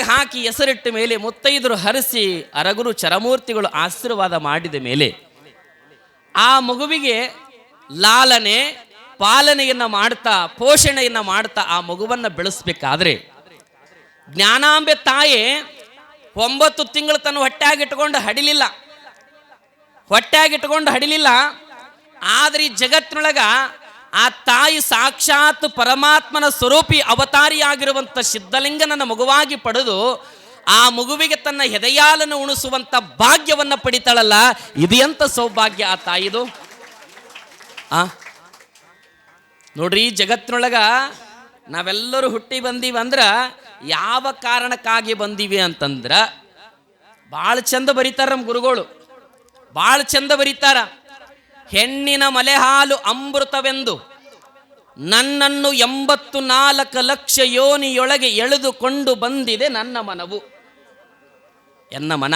ಹಾಕಿ ಹೆಸರಿಟ್ಟ ಮೇಲೆ ಮುತ್ತೈದರು ಹರಿಸಿ ಅರಗುರು ಚರಮೂರ್ತಿಗಳು ಆಶೀರ್ವಾದ ಮಾಡಿದ ಮೇಲೆ ಆ ಮಗುವಿಗೆ ಲಾಲನೆ ಪಾಲನೆಯನ್ನ ಮಾಡ್ತಾ ಪೋಷಣೆಯನ್ನ ಮಾಡ್ತಾ ಆ ಮಗುವನ್ನ ಬೆಳೆಸ್ಬೇಕಾದ್ರೆ ಜ್ಞಾನಾಂಬೆ ತಾಯಿ 9 ತಿಂಗಳು ತನ್ನ ಹೊಟ್ಟೆಯಾಗಿಟ್ಕೊಂಡು ಹಡಿಲಿಲ್ಲ. ಆದ್ರೆ ಈ ಜಗತ್ತಿನೊಳಗ ಆ ತಾಯಿ ಸಾಕ್ಷಾತ್ ಪರಮಾತ್ಮನ ಸ್ವರೂಪಿ ಅವತಾರಿಯಾಗಿರುವಂಥ ಸಿದ್ಧಲಿಂಗನನ್ನ ಮಗುವಾಗಿ ಪಡೆದು ಆ ಮಗುವಿಗೆ ತನ್ನ ಹೆದೆಯಾಲನ್ನು ಉಣಿಸುವಂತ ಭಾಗ್ಯವನ್ನ ಪಡಿತಾಳಲ್ಲ, ಇದು ಎಂತ ಸೌಭಾಗ್ಯ ಆ ತಾಯಿದು. ನೋಡ್ರಿ, ಜಗತ್ತಿನೊಳಗ ನಾವೆಲ್ಲರೂ ಹುಟ್ಟಿ ಬಂದೀವಿ ಅಂದ್ರ ಯಾವ ಕಾರಣಕ್ಕಾಗಿ ಬಂದೀವಿ ಅಂತಂದ್ರ ಭಾಳ ಚಂದ ಬರೀತಾರ ನಮ್ಮ ಗುರುಗಳು, ಭಾಳ ಚಂದ ಬರೀತಾರ. ಹೆಣ್ಣಿನ ಮಲೆಹಾಲು ಅಮೃತವೆಂದು ನನ್ನನ್ನು 84 ಲಕ್ಷ ಯೋನಿಯೊಳಗೆ ಎಳೆದುಕೊಂಡು ಬಂದಿದೆ ನನ್ನ ಮನವು. ಎನ್ನ ಮನ,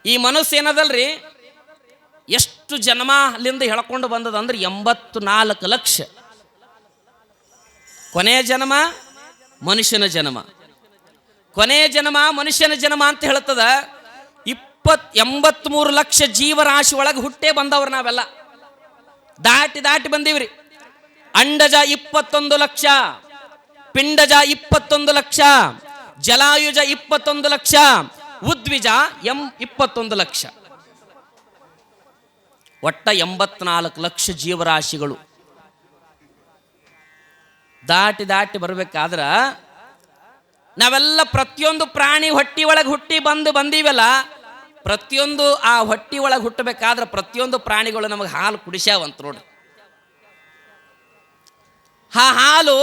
ಈ ಮನಸ್ಸು ಏನದಲ್ರಿ, ಎಷ್ಟು ಜನ್ಮ ಅಲ್ಲಿಂದ ಹೇಳ್ಕೊಂಡು ಬಂದದಂದ್ರೆ 84 ಲಕ್ಷ. ಕೊನೆಯ ಜನ್ಮ ಮನುಷ್ಯನ ಜನ್ಮ, ಕೊನೆಯ ಜನ್ಮ ಮನುಷ್ಯನ ಜನ್ಮ ಅಂತ ಹೇಳ್ತದ. 83 ಲಕ್ಷ ಜೀವರಾಶಿ ಒಳಗೆ ಹುಟ್ಟೇ ಬಂದವ್ರು ನಾವೆಲ್ಲ. ದಾಟಿ ಬಂದೀವ್ರಿ. ಅಂಡಜ 21 ಲಕ್ಷ, ಪಿಂಡಜ 21 ಲಕ್ಷ, ಜಲಾಯುಜ 21 ಲಕ್ಷ, ಉದ್ವಿಜ 21 ಲಕ್ಷ. ಒಟ್ಟ 84 ಲಕ್ಷ ಜೀವರಾಶಿಗಳು ದಾಟಿ ಬರ್ಬೇಕಾದ್ರ ನಾವೆಲ್ಲ ಪ್ರತಿಯೊಂದು ಪ್ರಾಣಿ ಹೊಟ್ಟಿ ಒಳಗೆ ಹುಟ್ಟಿ ಬಂದೀವಲ್ಲ, ಪ್ರತಿಯೊಂದು ಆ ಹೊಟ್ಟಿ ಒಳಗೆ ಹುಟ್ಟಬೇಕಾದ್ರೆ ಪ್ರತಿಯೊಂದು ಪ್ರಾಣಿಗಳು ನಮಗೆ ಹಾಲು ಕುಡಿಸ್ಯಾವಂತ ನೋಡ್ರಿ. ಆ ಹಾಲು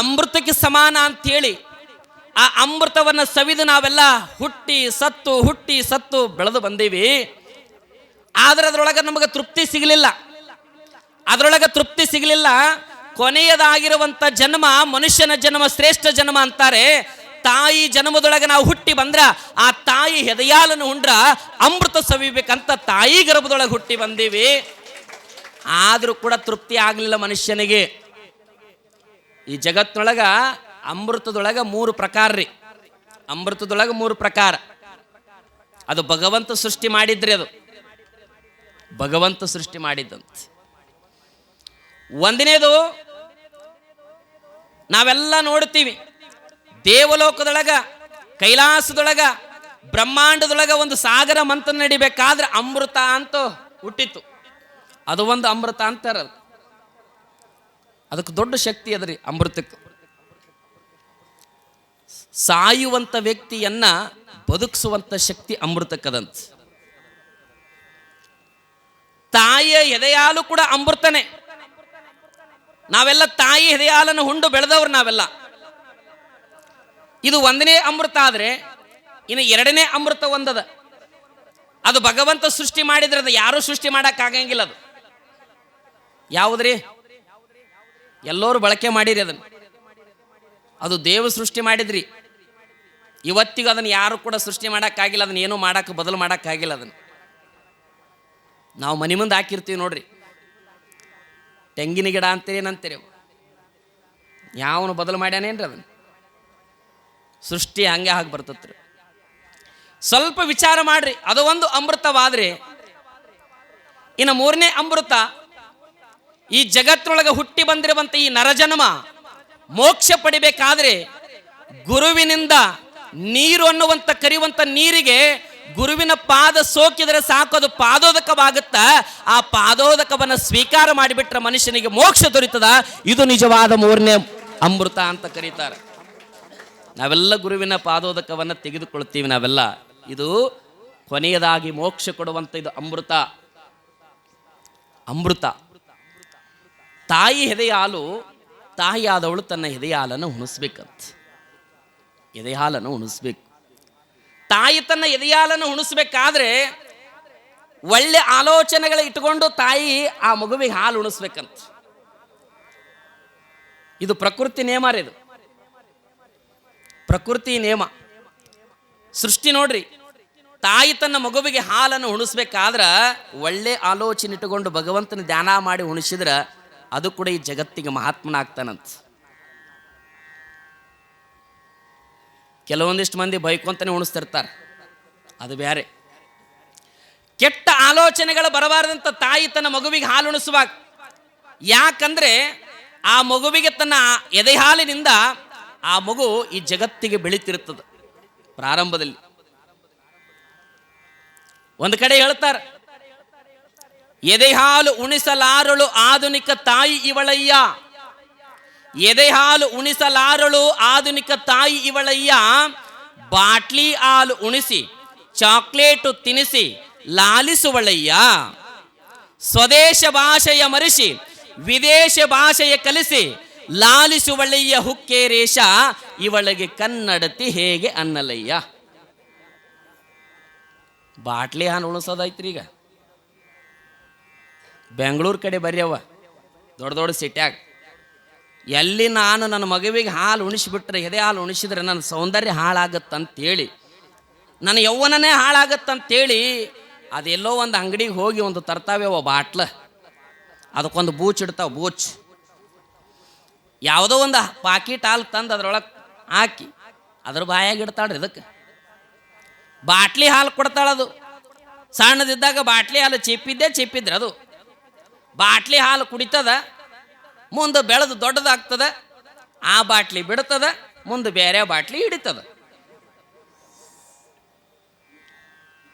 ಅಮೃತಕ್ಕೆ ಸಮಾನ ಅಂಥೇಳಿ ಆ ಅಮೃತವನ್ನು ಸವಿದು ನಾವೆಲ್ಲ ಹುಟ್ಟಿ ಸತ್ತು ಬೆಳೆದು ಬಂದೀವಿ. ಆದ್ರೆ ಅದರೊಳಗೆ ನಮಗೆ ತೃಪ್ತಿ ಸಿಗಲಿಲ್ಲ. ಕೊನೆಯದಾಗಿರುವಂಥ ಜನ್ಮ ಮನುಷ್ಯನ ಜನ್ಮ ಶ್ರೇಷ್ಠ ಜನ್ಮ ಅಂತಾರೆ. ತಾಯಿ ಜನ್ಮದೊಳಗೆ ನಾವು ಹುಟ್ಟಿ ಬಂದ್ರ ಆ ತಾಯಿ ಹೆದೆಯಾಲನ್ನು ಉಂಡ್ರ ಅಮೃತ ಸವಿಬೇಕಂತ ತಾಯಿ ಗರ್ಭದೊಳಗೆ ಹುಟ್ಟಿ ಬಂದೀವಿ. ಆದರೂ ಕೂಡ ತೃಪ್ತಿ ಆಗಲಿಲ್ಲ ಮನುಷ್ಯನಿಗೆ. ಈ ಜಗತ್ತಿನೊಳಗ ಅಮೃತದೊಳಗ 3 ಪ್ರಕಾರ ರೀ. ಅಮೃತದೊಳಗೆ 3 ಪ್ರಕಾರ. ಅದು ಭಗವಂತ ಸೃಷ್ಟಿ ಮಾಡಿದ್ರಿ, ಅದು ಭಗವಂತ ಸೃಷ್ಟಿ ಮಾಡಿದ್ದಂತ. ಒಂದನೇದು ನಾವೆಲ್ಲ ನೋಡ್ತೀವಿ, ದೇವಲೋಕದೊಳಗ ಕೈಲಾಸದೊಳಗ ಬ್ರಹ್ಮಾಂಡದೊಳಗ ಒಂದು ಸಾಗರ ಮಂಥನ ನಡಿಬೇಕಾದ್ರೆ ಅಮೃತ ಅಂತ ಹುಟ್ಟಿತ್ತು. ಅದು ಒಂದು ಅಮೃತ ಅಂತಾರ. ಅದಕ್ಕೆ ದೊಡ್ಡ ಶಕ್ತಿ ಅದರಿ ಅಮೃತಕ್ಕೆ. ಸಾಯುವಂತ ವ್ಯಕ್ತಿಯನ್ನ ಬದುಕಿಸುವಂತ ಶಕ್ತಿ ಅಮೃತಕ್ಕದಂತ. ತಾಯಿಯ ಎದೆಯಾಲು ಕೂಡ ಅಮೃತನೇ. ನಾವೆಲ್ಲ ತಾಯಿ ಎದೆಯಾಲನ್ನು ಹುಂಡು ಬೆಳೆದವ್ರು ನಾವೆಲ್ಲ. ಇದು 1ನೇ ಅಮೃತ ಆದ್ರೆ ಇನ್ನು 2ನೇ ಅಮೃತ ಒಂದದ. ಅದು ಭಗವಂತ ಸೃಷ್ಟಿ ಮಾಡಿದ್ರೆ ಅದು ಯಾರೂ ಸೃಷ್ಟಿ ಮಾಡಕ್ಕಾಗಂಗಿಲ್ಲ. ಅದು ಯಾವುದ್ರಿ? ಎಲ್ಲರೂ ಬಳಕೆ ಮಾಡಿರಿ ಅದನ್ನು. ಅದು ದೇವ ಸೃಷ್ಟಿ ಮಾಡಿದ್ರಿ. ಇವತ್ತಿಗೂ ಅದನ್ನು ಯಾರು ಕೂಡ ಸೃಷ್ಟಿ ಮಾಡೋಕ್ಕಾಗಿಲ್ಲ. ಅದನ್ನ ಏನೂ ಬದಲು ಮಾಡೋಕ್ಕಾಗಿಲ್ಲ. ಅದನ್ನು ನಾವು ಮನೆ ಮುಂದೆ ಹಾಕಿರ್ತೀವಿ ನೋಡ್ರಿ, ತೆಂಗಿನ ಗಿಡ ಅಂತೀರಿ ಏನಂತೀರಿ, ಯಾವನು ಬದಲು ಮಾಡ್ಯಾನೇನ್ರಿ? ಅದನ್ನು ಸೃಷ್ಟಿ ಹಂಗೆ ಹಾಗೆ ಬರ್ತತ್ರಿ. ಸ್ವಲ್ಪ ವಿಚಾರ ಮಾಡ್ರಿ. ಅದು ಒಂದು ಅಮೃತವಾದ್ರೆ ಇನ್ನು 3ನೇ ಅಮೃತ, ಈ ಜಗತ್ತೊಳಗೆ ಹುಟ್ಟಿ ಬಂದಿರುವಂತ ಈ ನರಜನ್ಮ ಮೋಕ್ಷ ಪಡಿಬೇಕಾದ್ರೆ ಗುರುವಿನಿಂದ ನೀರು ಅನ್ನುವಂತ ಕರೆಯುವಂತ ನೀರಿಗೆ ಗುರುವಿನ ಪಾದ ಸೋಕಿದರೆ ಸಾಕು, ಅದು ಪಾದೋದಕವಾಗುತ್ತ. ಆ ಪಾದೋದಕವನ್ನು ಸ್ವೀಕಾರ ಮಾಡಿಬಿಟ್ರೆ ಮನುಷ್ಯನಿಗೆ ಮೋಕ್ಷ ದೊರೀತದ. ಇದು ನಿಜವಾದ 3ನೇ ಅಮೃತ ಅಂತ ಕರೀತಾರೆ. ನಾವೆಲ್ಲ ಗುರುವಿನ ಪಾದೋದಕವನ್ನು ತೆಗೆದುಕೊಳ್ತೀವಿ ನಾವೆಲ್ಲ. ಇದು ಕೊನೆಯದಾಗಿ ಮೋಕ್ಷ ಕೊಡುವಂತ ಇದು ಅಮೃತ. ತಾಯಿ ಹೆದೆಯಾಲು, ತಾಯಿಯಾದವಳು ತನ್ನ ಹೆದೆಯಾಲನ್ನು ಉಣಿಸ್ಬೇಕಂತ. ಎದೆಹಾಲನ್ನು ಉಣಿಸ್ಬೇಕು. ತಾಯಿ ತನ್ನ ಎದೆಯಾಲನ್ನು ಉಣಿಸ್ಬೇಕಾದ್ರೆ ಒಳ್ಳೆ ಆಲೋಚನೆಗಳು ಇಟ್ಕೊಂಡು ತಾಯಿ ಆ ಮಗುವಿಗೆ ಹಾಲು ಉಣಿಸ್ಬೇಕಂತ. ಇದು ಪ್ರಕೃತಿ ನಿಯಮ ರೀ. ಇದು ಪ್ರಕೃತಿ ನಿಯಮ. ಸೃಷ್ಟಿ ನೋಡ್ರಿ, ತಾಯಿ ತನ್ನ ಮಗುವಿಗೆ ಹಾಲನ್ನು ಉಣಿಸ್ಬೇಕಾದ್ರೆ ಒಳ್ಳೆ ಆಲೋಚನೆ ಇಟ್ಟುಕೊಂಡು ಭಗವಂತನ ಧ್ಯಾನ ಮಾಡಿ ಉಣಿಸಿದ್ರೆ ಅದು ಕೂಡ ಈ ಜಗತ್ತಿಗೆ ಮಹಾತ್ಮನಾಗ್ತಾನಂತ. ಕೆಲವೊಂದಿಷ್ಟು ಮಂದಿ ಬೈಕೊಂತಾನೆ ಉಣಿಸ್ತಿರ್ತಾರೆ, ಅದು ಬೇರೆ. ಕೆಟ್ಟ ಆಲೋಚನೆಗಳು ಬರಬಾರದಂತ ತಾಯಿ ತನ್ನ ಮಗುವಿಗೆ ಹಾಲು ಉಣಿಸುವಾಗ, ಯಾಕಂದ್ರೆ ಆ ಮಗುವಿಗೆ ತನ್ನ ಎದೆ ಹಾಲಿನಿಂದ ಆ ಮಗು ಈ ಜಗತ್ತಿಗೆ ಬೆಳೀತಿರ್ತದೆ. ಪ್ರಾರಂಭದಲ್ಲಿ ಒಂದು ಕಡೆ ಹೇಳ್ತಾರೆ, ಎದೆ ಹಾಲು ಉಣಿಸಲಾರಳು ಆಧುನಿಕ ತಾಯಿ ಇವಳಯ್ಯ, ಎದೆ ಹಾಲು ಉಣಿಸಲಾರಳು ಆಧುನಿಕ ತಾಯಿ ಇವಳಯ್ಯ, ಬಾಟ್ಲಿ ಹಾಲು ಉಣಿಸಿ ಚಾಕ್ಲೇಟು ತಿನಿಸಿ ಲಾಲಿಸುವಳಯ್ಯ, ಸ್ವದೇಶ ಭಾಷೆಯ ಮರೆಸಿ ವಿದೇಶ ಭಾಷೆಯ ಕಲಿಸಿ ಲಾಲಿಸುವಳಯ್ಯ ಹುಕ್ಕೇರೇಶ, ಇವಳಿಗೆ ಕನ್ನಡತಿ ಹೇಗೆ ಅನ್ನಲಯ್ಯ. ಬಾಟ್ಲಿ ಹಾಲು ಉಣಿಸೋದೈತ್ರಿ. ಈಗ ಬೆಂಗಳೂರು ಕಡೆ ಬರ್ಯವ, ದೊಡ್ಡ ದೊಡ್ಡ ಸಿಟ್ಯಾಗ ಎಲ್ಲಿ ನಾನು ನನ್ನ ಮಗುವಿಗೆ ಹಾಲು ಉಣಿಸಿಬಿಟ್ರೆ, ಎದೆ ಹಾಲು ಉಣಿಸಿದ್ರೆ ನನ್ನ ಸೌಂದರ್ಯ ಹಾಳಾಗತ್ತಂತೇಳಿ, ನನ್ನ ಯೌವನನೇ ಹಾಳಾಗತ್ತಂತೇಳಿ ಅದೆಲ್ಲೋ ಒಂದು ಅಂಗಡಿಗೆ ಹೋಗಿ ಒಂದು ತರ್ತಾವೆ ಬಾಟ್ಲ, ಅದಕ್ಕೊಂದು ಬೂಚ್ ಇಡ್ತಾವೆ. ಬೂಚ್ ಯಾವುದೋ ಒಂದು ಪಾಕಿಟ್ ಹಾಲು ತಂದು ಅದ್ರೊಳಗೆ ಹಾಕಿ ಅದ್ರ ಬಾಯಾಗಿ ಇಡ್ತಾಳ್ರಿ. ಇದಕ್ಕೆ ಬಾಟ್ಲಿ ಹಾಲು ಕೊಡ್ತಾಳದು. ಸಣ್ಣದಿದ್ದಾಗ ಬಾಟ್ಲಿ ಹಾಲು ಚಿಪ್ಪಿದ್ರೆ ಅದು ಬಾಟ್ಲಿ ಹಾಲು ಕುಡಿತದ, ಮುಂದೆ ಬೆಳೆದು ದೊಡ್ಡದಾಗ್ತದ, ಆ ಬಾಟ್ಲಿ ಬಿಡ್ತದ, ಮುಂದೆ ಬೇರೆ ಬಾಟ್ಲಿ ಹಿಡಿತದ.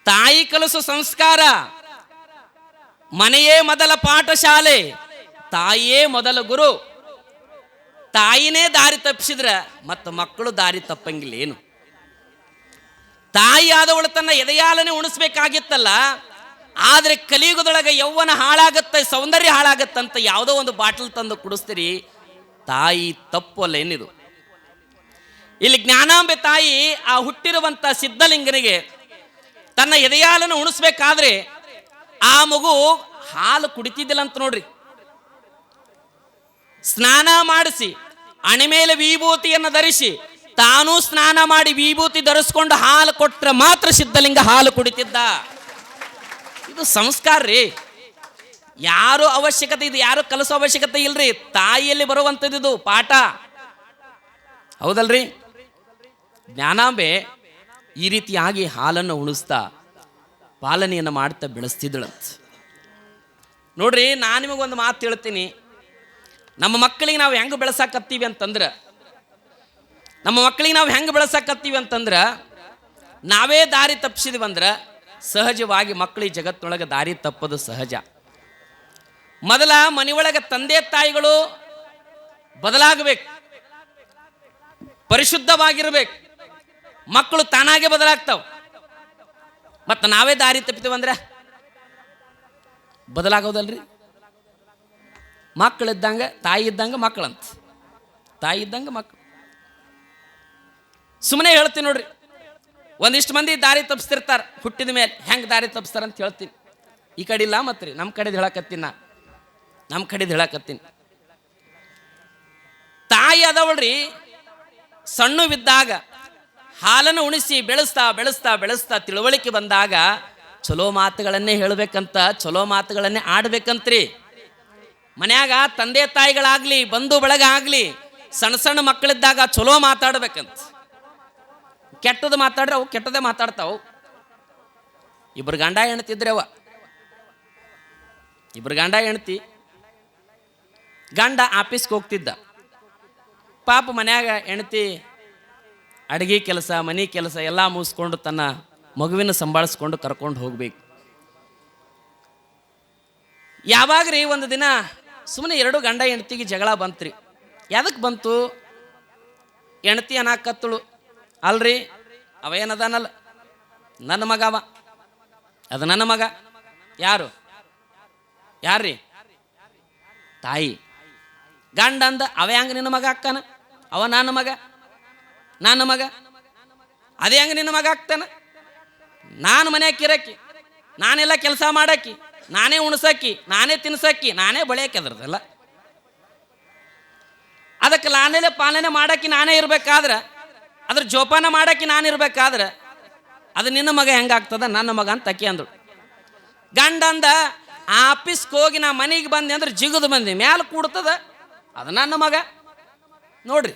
ತಾಯಿ ಕಲಿಸೋ ಸಂಸ್ಕಾರ, ಮನೆಯೇ ಮೊದಲ ಪಾಠಶಾಲೆ, ತಾಯಿಯೇ ಮೊದಲ ಗುರು. ತಾಯಿನೇ ದಾರಿ ತಪ್ಪಿಸಿದ್ರೆ ಮತ್ತು ಮಕ್ಕಳು ದಾರಿ ತಪ್ಪಂಗಿಲ್ಲ. ಏನು ತಾಯಿ ಆದವಳು ತನ್ನ ಎದೆಯಾಲನೆ ಉಣಿಸ್ಬೇಕಾಗಿತ್ತಲ್ಲ, ಆದರೆ ಕಲಿಯುಗದೊಳಗೆ ಯೌವನ ಹಾಳಾಗತ್ತೆ, ಸೌಂದರ್ಯ ಹಾಳಾಗತ್ತಂತ ಯಾವುದೋ ಒಂದು ಬಾಟಲ್ ತಂದು ಕುಡಿಸ್ತೀರಿ. ತಾಯಿ ತಪ್ಪು ಅಲ್ಲ ಏನಿದು. ಇಲ್ಲಿ ಜ್ಞಾನಾಂಬೆ ತಾಯಿ ಆ ಹುಟ್ಟಿರುವಂಥ ಸಿದ್ಧಲಿಂಗನಿಗೆ ತನ್ನ ಎದೆಯಾಲನ್ನು ಉಣಿಸ್ಬೇಕಾದ್ರೆ ಆ ಮಗು ಹಾಲು ಕುಡಿತಿದ್ದಿಲ್ಲ ಅಂತ ನೋಡ್ರಿ. ಸ್ನಾನ ಮಾಡಿಸಿ ಅಣೆ ಮೇಲೆ ವಿಭೂತಿಯನ್ನು ಧರಿಸಿ ತಾನೂ ಸ್ನಾನ ಮಾಡಿ ವಿಭೂತಿ ಧರಿಸ್ಕೊಂಡು ಹಾಲು ಕೊಟ್ರೆ ಮಾತ್ರ ಸಿದ್ಧಲಿಂಗ ಹಾಲು ಕುಡಿತಿದ್ದ. ಇದು ಸಂಸ್ಕಾರ ರೀ. ಯಾರು ಅವಶ್ಯಕತೆ, ಇದು ಯಾರು ಕಲಿಸೋ ಅವಶ್ಯಕತೆ ಇಲ್ರಿ. ತಾಯಿಯಲ್ಲಿ ಬರುವಂಥದ್ದು ಪಾಠ, ಹೌದಲ್ರಿ? ಜ್ಞಾನಾಂಬೆ ಈ ರೀತಿಯಾಗಿ ಹಾಲನ್ನು ಉಣಿಸ್ತಾ ಪಾಲನೆಯನ್ನು ಮಾಡ್ತಾ ಬೆಳೆಸ್ತಿದ್ದಳಂತ ನೋಡ್ರಿ. ನಾನು ನಿಮಗೊಂದು ಮಾತು ಹೇಳ್ತೀನಿ. ನಮ್ಮ ಮಕ್ಕಳಿಗೆ ನಾವು ಹೆಂಗೆ ಬೆಳೆಸಾಕತ್ತೀವಿ ಅಂತಂದ್ರೆ, ನಾವೇ ದಾರಿ ತಪ್ಪಿಸಿದ್ವಿ ಅಂದ್ರೆ ಸಹಜವಾಗಿ ಮಕ್ಕಳಿಗೆ ಜಗತ್ತಿನೊಳಗೆ ದಾರಿ ತಪ್ಪೋದು ಸಹಜ. ಮೊದಲ ಮನೆಯೊಳಗೆ ತಂದೆ ತಾಯಿಗಳು ಬದಲಾಗಬೇಕು, ಪರಿಶುದ್ಧವಾಗಿರ್ಬೇಕು, ಮಕ್ಕಳು ತಾನಾಗೆ ಬದಲಾಗ್ತಾವ. ಮತ್ತು ನಾವೇ ದಾರಿ ತಪ್ಪಿತೀವಂದ್ರೆ ಬದಲಾಗೋದಲ್ರಿ. ಮಕ್ಕಳಿದ್ದಂಗೆ ತಾಯಿ ಇದ್ದಂಗೆ ಮಕ್ಕಳಂತ, ತಾಯಿ ಇದ್ದಂಗೆ ಮಕ್ಕಳು. ಸುಮ್ಮನೆ ಹೇಳ್ತೀನಿ ನೋಡ್ರಿ, ಒಂದಿಷ್ಟು ಮಂದಿ ದಾರಿ ತಪ್ಪಿಸ್ತಿರ್ತಾರೆ. ಹುಟ್ಟಿದ ಮೇಲೆ ಹೆಂಗೆ ದಾರಿ ತಪ್ಪಿಸ್ತಾರೆ ಅಂತ ಹೇಳ್ತೀನಿ. ಈ ಕಡೆ ಇಲ್ಲ ಮತ್ತು ರೀ ನಮ್ಮ ಕಡೆದು ಹೇಳಕತ್ತೀನಿ. ತಾಯಿ ಅದವಳ್ರಿ ಸಣ್ಣವಿದ್ದಾಗ ಹಾಲನ್ನು ಉಣಿಸಿ ಬೆಳೆಸ್ತಾ ತಿಳುವಳಿಕೆ ಬಂದಾಗ ಚಲೋ ಮಾತುಗಳನ್ನೇ ಹೇಳಬೇಕಂತ, ಚಲೋ ಮಾತುಗಳನ್ನೇ ಆಡ್ಬೇಕಂತ್ರಿ. ಮನ್ಯಾಗ ತಂದೆ ತಾಯಿಗಳಾಗ್ಲಿ ಬಂಧು ಬಳಗ ಆಗ್ಲಿ ಸಣ್ಣ ಮಕ್ಕಳಿದ್ದಾಗ ಚಲೋ ಮಾತಾಡ್ಬೇಕಂತ. ಕೆಟ್ಟದ್ದು ಮಾತಾಡ್ರೆ ಅವು ಕೆಟ್ಟದೇ ಮಾತಾಡ್ತಾವು. ಇಬ್ಬರು ಗಂಡ ಹೆಣ್ತಿ ಗಂಡ ಆಫೀಸ್ಗೆ ಹೋಗ್ತಿದ್ದ. ಪಾಪ ಮನ್ಯಾಗ ಹೆಣ್ತಿ ಅಡುಗೆ ಕೆಲಸ ಮನೆ ಕೆಲಸ ಎಲ್ಲ ಮುಗಿಸ್ಕೊಂಡು ತನ್ನ ಮಗುವಿನ ಸಂಭಾಳಿಸ್ಕೊಂಡು ಕರ್ಕೊಂಡು ಹೋಗ್ಬೇಕು. ಯಾವಾಗ್ರಿ ಒಂದು ದಿನ ಸುಮ್ಮನೆ ಎರಡು ಗಂಡ ಹೆಂಡ್ತಿಗೆ ಜಗಳ ಬಂತ್ರಿ. ಯಾದಕ್ಕೆ ಬಂತು? ಹೆಣ್ತಿ ಅನ್ನಾಕತ್ತಳು, ಅಲ್ರಿ ಅವ ಏನದಾನಲ್ಲ ನನ್ನ ಮಗ, ಅದು ನನ್ನ ಮಗ. ಯಾರ್ರಿ? ತಾಯಿ. ಗಂಡ ಅಂದ ಅವ ಹೆಂಗೆ ನಿನ್ನ ಮಗ ಅಕ್ಕನ? ಅವ ನನ್ನ ಮಗ. ಅದೇ ಹೆಂಗೆ ನಿನ್ನ ಮಗ ಆಗ್ತಾನ? ನಾನು ಮನ್ಯಾಗ ಕಿರಕ್ಕಿ, ನಾನೆಲ್ಲ ಕೆಲಸ ಮಾಡಕ್ಕಿ, ನಾನೇ ಉಣ್ಸಕ್ಕಿ, ನಾನೇ ತಿನ್ಸಕ್ಕಿ, ನಾನೇ ಬಳಿಯಕ್ಕೆ ಅದ್ರದಲ್ಲ. ಅದಕ್ಕೆ ನಾನೆಲ್ಲ ಪಾಲನೆ ಮಾಡಕ್ಕಿ ನಾನೇ ಇರ್ಬೇಕಾದ್ರೆ, ಅದ್ರ ಜೋಪಾನ ಮಾಡಕ್ಕಿ ನಾನು ಇರ್ಬೇಕಾದ್ರೆ ಅದು ನಿನ್ನ ಮಗ ಹೆಂಗಾಗ್ತದ? ನನ್ನ ಮಗ ಅಂತ ಅಕ್ಕಿ ಅಂದಳು. ಗಂಡ ಅಂದ ಆಫೀಸ್ಗೆ ಹೋಗಿ ನಾ ಮನೆಗೆ ಬಂದೆ ಅಂದ್ರೆ ಜಿಗಿದು ಬಂದೆ ಮ್ಯಾಲೆ ಕೂಡ್ತದ, ಅದು ನನ್ನ ಮಗ. ನೋಡ್ರಿ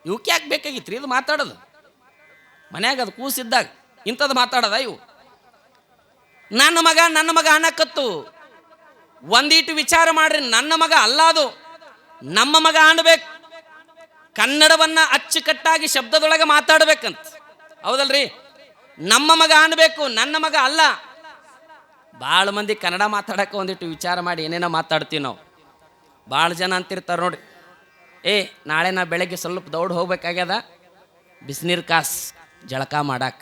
ಇವಕ್ಕೆ ಯಾಕೆ ಬೇಕಾಗಿತ್ತು ರೀ ಇದು ಮಾತಾಡೋದು? ಮನ್ಯಾಗ ಅದು ಕೂಸಿದ್ದಾಗ ಇಂಥದ್ದು ಮಾತಾಡೋದ ಇವು? ನನ್ನ ಮಗ ಅನ್ನಕತ್ತು. ಒಂದೀಟು ವಿಚಾರ ಮಾಡ್ರಿ, ನನ್ನ ಮಗ ಅಲ್ಲ ಅದು, ನಮ್ಮ ಮಗ ಅನ್ಬೇಕು. ಕನ್ನಡವನ್ನ ಅಚ್ಚುಕಟ್ಟಾಗಿ ಶಬ್ದದೊಳಗೆ ಮಾತಾಡ್ಬೇಕಂತ, ಹೌದಲ್ರಿ? ನಮ್ಮ ಮಗ ಅನ್ಬೇಕು, ನನ್ನ ಮಗ ಅಲ್ಲ. ಭಾಳ ಮಂದಿ ಕನ್ನಡ ಮಾತಾಡಕ್ಕೆ ಒಂದಿಟ್ಟು ವಿಚಾರ ಮಾಡಿ ಏನೇನೋ ಮಾತಾಡ್ತೀವಿ ನಾವು. ಭಾಳ ಜನ ಅಂತಿರ್ತಾರೆ ನೋಡ್ರಿ, ನಾಳೆ ನಾ ಬೆಳಗ್ಗೆ ಸ್ವಲ್ಪ ದೌಡ್ ಹೋಗ್ಬೇಕಾಗ್ಯದ, ಬಿಸಿನೀರು ಕಾಸು ಜಳಕ ಮಾಡಾಕ.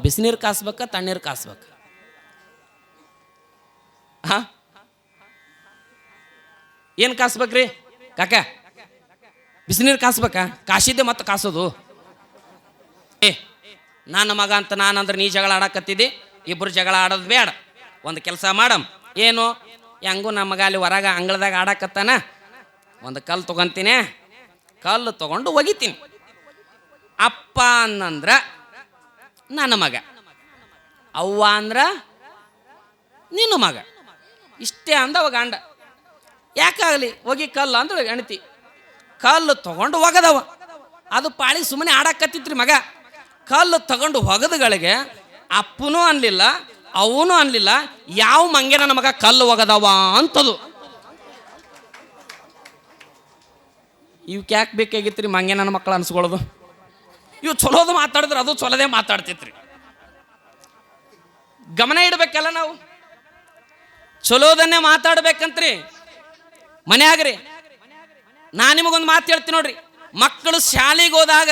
ಬಿಸಿನೀರು ಕಾಸ್ಬೇಕಾ ತಣ್ಣೀರು ಕಾಸ್ಬೇಕ? ಏನು ಕಾಸ್ಬೇಕ್ರಿ ಕಾಕ? ಬಿಸಿನೀರು ಕಾಸ್ಬೇಕಾ? ಕಾಸಿದ್ದೆ ಮತ್ತೆ ಕಾಸೋದು? ನನ್ನ ಮಗ ಅಂತ ನಾನಂದ್ರೆ ನೀ ಜಗಳ ಆಡಕತ್ತಿದ್ದಿ, ಇಬ್ಬರು ಜಗಳ ಆಡೋದು ಬೇಡ. ಒಂದು ಕೆಲಸ ಮಾಡಮ್, ಏನು ಹೆಂಗೂ ನಮ್ಮ ಮಗ ಅಲ್ಲಿ ಹೊರಗೆ ಅಂಗಳದಾಗ ಆಡಕತ್ತಾನ, ಒಂದು ಕಲ್ಲು ತೊಗೊತೀನಿ, ಕಲ್ಲು ತೊಗೊಂಡು ಒಗಿತೀನಿ. ಅಪ್ಪ ಅನ್ನಂದ್ರ ನನ್ನ ಮಗ, ಅವ್ವ ಅಂದ್ರ ನಿನ್ನ ಮಗ, ಇಷ್ಟೇ ಅಂದವ ಗಂಡ. ಯಾಕಾಗಲಿ ಒಗಿ ಕಲ್ಲು ಅಂದ್ರೆ ಹೆಣ್ತಿ ಕಲ್ಲು ತಗೊಂಡು ಒಗದವ. ಅದು ಪಾಳಿ ಸುಮ್ಮನೆ ಆಡಕತ್ತಿತ್ರಿ ಮಗ. ಕಲ್ಲು ತಗೊಂಡು ಒಗದಗಳಿಗೆ ಅಪ್ಪನೂ ಅನ್ಲಿಲ್ಲ, ಅವನು ಅನ್ಲಿಲ್ಲ, ಯಾವ ಮಂಗೆ ನನ್ನ ಮಗ ಕಲ್ಲು ಒಗದವ ಅಂತದು. ಇವಕ್ಕೆ ಯಾಕೆ ಬೇಕಾಗಿತ್ರಿ ಮಂಗೆ ನನ್ನ ಮಕ್ಕಳು ಅನ್ಸ್ಕೊಳ್ಳೋದು? ಇವು ಚಲೋದು ಮಾತಾಡಿದ್ರೆ ಅದು ಚಲೋದೇ ಮಾತಾಡ್ತಿತ್ರಿ. ಗಮನ ಇಡ್ಬೇಕಲ್ಲ ನಾವು, ಚಲೋದನ್ನೇ ಮಾತಾಡ್ಬೇಕಂತ್ರಿ ಮನ್ಯಾಗ್ರಿ. ನಾ ನಿಮಗೊಂದು ಮಾತು ಹೇಳ್ತೀನಿ ನೋಡ್ರಿ, ಮಕ್ಕಳು ಶಾಲೆಗೆ ಹೋದಾಗ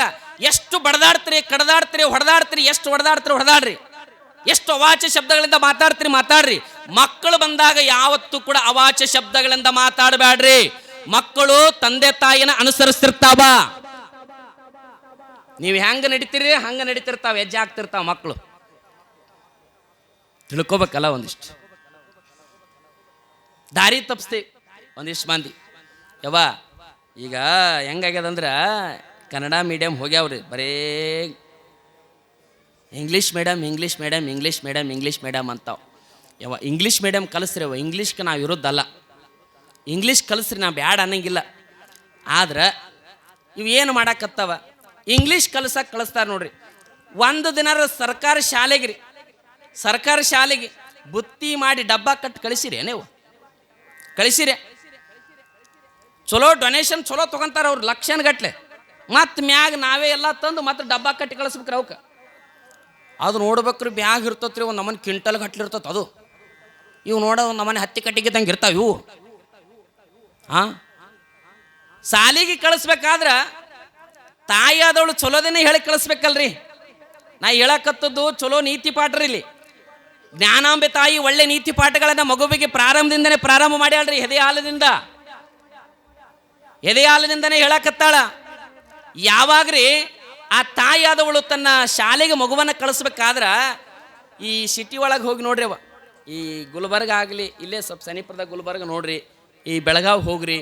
ಎಷ್ಟು ಬಡದಾಡ್ತೀರಿ, ಕಡದಾಡ್ತೀರಿ, ಹೊಡೆದಾಡ್ತೀರಿ, ಎಷ್ಟು ಹೊಡೆದಾಡ್ರಿ, ಎಷ್ಟು ಅವಾಚ್ಯ ಶಬ್ದಗಳಿಂದ ಮಾತಾಡ್ರಿ. ಮಕ್ಕಳು ಬಂದಾಗ ಯಾವತ್ತೂ ಕೂಡ ಅವಾಚ್ಯ ಶಬ್ದಗಳಿಂದ ಮಾತಾಡಬೇಡ್ರಿ. ಮಕ್ಕಳು ತಂದೆ ತಾಯಿನ ಅನುಸರಿಸ್ತಿರ್ತಾವ. ನೀವು ಹೆಂಗ ನಡೀತೀರಿ ಹಂಗ ನಡೀತಿರ್ತಾವ, ಹೆಜ್ಜೆ ಆಗ್ತಿರ್ತಾವ ಮಕ್ಕಳು. ತಿಳ್ಕೊಬೇಕಲ್ಲ, ಒಂದಿಷ್ಟು ದಾರಿ ತಪ್ಪಿಸ್ತೀವಿ ಒಂದಿಷ್ಟು ಮಂದಿ. ಈಗ ಹೆಂಗಾಗ್ಯದಂದ್ರೆ ಕನ್ನಡ ಮೀಡಿಯಮ್ ಹೋಗ್ಯಾವ್ರಿ, ಬರೇ ಇಂಗ್ಲೀಷ್ ಮೀಡಿಯಮ್ ಅಂತಾವ. ಇಂಗ್ಲೀಷ್ ಮೀಡಿಯಮ್ ಕಲಿಸ್ರಿ, ಇಂಗ್ಲೀಷ್ಗೆ ನಾವು ವಿರುದ್ಧ ಅಲ್ಲ, ಇಂಗ್ಲೀಷ್ ಕಲಿಸ್ರಿ, ನಾವು ಬ್ಯಾಡ ಅನ್ನಂಗಿಲ್ಲ. ಆದ್ರೆ ಇವೇನು ಮಾಡಾಕತ್ತವ, ಇಂಗ್ಲೀಷ್ ಕಲಿಸ್ತಾರೆ ನೋಡ್ರಿ. ಒಂದು ದಿನ ಸರ್ಕಾರಿ ಶಾಲೆಗೆ ಬುತ್ತಿ ಮಾಡಿ ಡಬ್ಬ ಕಟ್ಟಿ ಕಳಿಸಿರಿ, ನೀವು ಕಳಿಸಿರಿ. ಚಲೋ ಡೊನೇಷನ್ ಚಲೋ ತೊಗೊಂತಾರೆ ಅವ್ರು, ಲಕ್ಷಗಟ್ಲೆ. ಮತ್ತು ಮ್ಯಾಗ ನಾವೇ ಎಲ್ಲ ತಂದು ಮತ್ತೆ ಡಬ್ಬ ಕಟ್ಟಿ ಕಳಿಸ್ಬೇಕ್ರಿ ಅವಕ್ಕೆ. ಅದು ನೋಡ್ಬೇಕ್ರಿ, ಬ್ಯಾಗ್ ಇರ್ತತ್ರಿ, ಒಂದು ನಮ್ಮನೆ ಕ್ವಿಂಟಲ್ ಗಟ್ಲಿರ್ತತ್ ಅದು. ಇವು ನೋಡೋ ಒಂದು ನಮ್ಮನೆ ಹತ್ತಿ ಕಟ್ಟಿಗೆದಂಗೆ ಇರ್ತಾವ ಇವು. ಸಾಲಿಗೆ ಕಳಿಸ್ಬೇಕಾದ್ರೆ ತಾಯಿ ಆದವಳು ಚಲೋದೇನೆ ಹೇಳಿ ಕಳಿಸ್ಬೇಕಲ್ರಿ. ನಾ ಹೇಳಕತ್ತದ್ದು ಚಲೋ ನೀತಿ ಪಾಠರಿ. ಇಲ್ಲಿ ಜ್ಞಾನಾಂಬೆ ತಾಯಿ ಒಳ್ಳೆ ನೀತಿ ಪಾಠಗಳನ್ನು ಮಗುವಿಗೆ ಪ್ರಾರಂಭದಿಂದನೇ ಪ್ರಾರಂಭ ಮಾಡ್ಯಾಳ್ರಿ. ಎದೆ ಹಾಲಿನಿಂದನೇ ಹೇಳಕತ್ತಾಳ. ಯಾವಾಗ್ರಿ ಆ ತಾಯಿ ಆದವಳು ತನ್ನ ಶಾಲೆಗೆ ಮಗುವನ್ನು ಕಳಿಸ್ಬೇಕಾದ್ರೆ ಈ ಸಿಟಿ ಒಳಗೆ ಹೋಗಿ ನೋಡ್ರಿ, ಈ ಗುಲ್ಬರ್ಗ ಆಗಲಿ, ಇಲ್ಲೇ ಸ್ವಲ್ಪ ಸನಿಪುರದ ಗುಲ್ಬರ್ಗ ನೋಡ್ರಿ, ಈ ಬೆಳಗಾವಿ ಹೋಗ್ರಿ,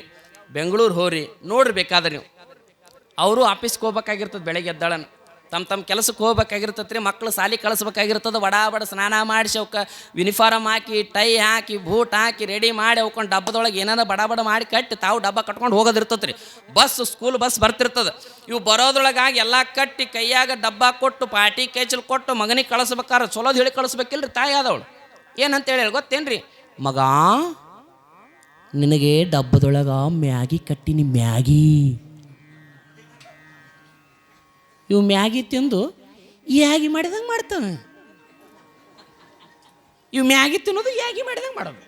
ಬೆಂಗಳೂರು ಹೋಗ್ರಿ, ನೋಡ್ರಿ ಬೇಕಾದ್ರೆ ನೀವು. ಅವರು ಆಫೀಸ್ಗೆ ಹೋಗ್ಬೇಕಾಗಿರ್ತದೆ, ಬೆಳಗ್ಗೆ ಎದ್ದಾಳನ ತಮ್ಮ ಕೆಲಸಕ್ಕೆ ಹೋಗ್ಬೇಕಾಗಿರ್ತತ್ರಿ. ಮಕ್ಕಳು ಸಾಲಿ ಕಳಿಸ್ಬೇಕಾಗಿರ್ತದೆ. ಬಡ ಸ್ನಾನ ಮಾಡಿಸಿ ಅವಕ್ಕೆ ಯೂನಿಫಾರ್ಮ್ ಹಾಕಿ, ಟೈ ಹಾಕಿ, ಬೂಟ್ ಹಾಕಿ ರೆಡಿ ಮಾಡಿ ಅವ್ಕೊಂಡು ಡಬ್ಬದೊಳಗೆ ಏನಾರ ಬಡ ಮಾಡಿ ಕಟ್ಟಿ ತಾವು ಡಬ್ಬ ಕಟ್ಕೊಂಡು ಹೋಗೋದಿರ್ತತ್ರಿ. School bus ಬರ್ತಿರ್ತದೆ. ಇವು ಬರೋದ್ರೊಳಗಾಗಿ ಎಲ್ಲ ಕಟ್ಟಿ ಕೈಯಾಗ ಡಬ್ಬ ಕೊಟ್ಟು ಪಾಟಿ ಕೇಚಲ್ ಕೊಟ್ಟು ಮಗನಿಗೆ ಕಳಿಸ್ಬೇಕಾದ್ರೆ ಚಲೋದು ಹೇಳಿ ಕಳಿಸ್ಬೇಕಿಲ್ರಿ. ತಾಯಿ ಆದವಳು ಏನಂತ ಹೇಳಿ ಗೊತ್ತೇನ್ರಿ, ಮಗ ನಿನಗೆ ಡಬ್ಬದೊಳಗ ಮ್ಯಾಗಿ ಕಟ್ಟಿನಿ, ಇವು ಮ್ಯಾಗಿ ತಿಂದು ಯಾಗಿ ಮಾಡಿದಂಗೆ ಮಾಡ್ತಾನೆ. ಇವು ಮ್ಯಾಗಿ ತಿನ್ನೋದು ಯಾಗಿ ಮಾಡಿದಂಗೆ ಮಾಡೋದು.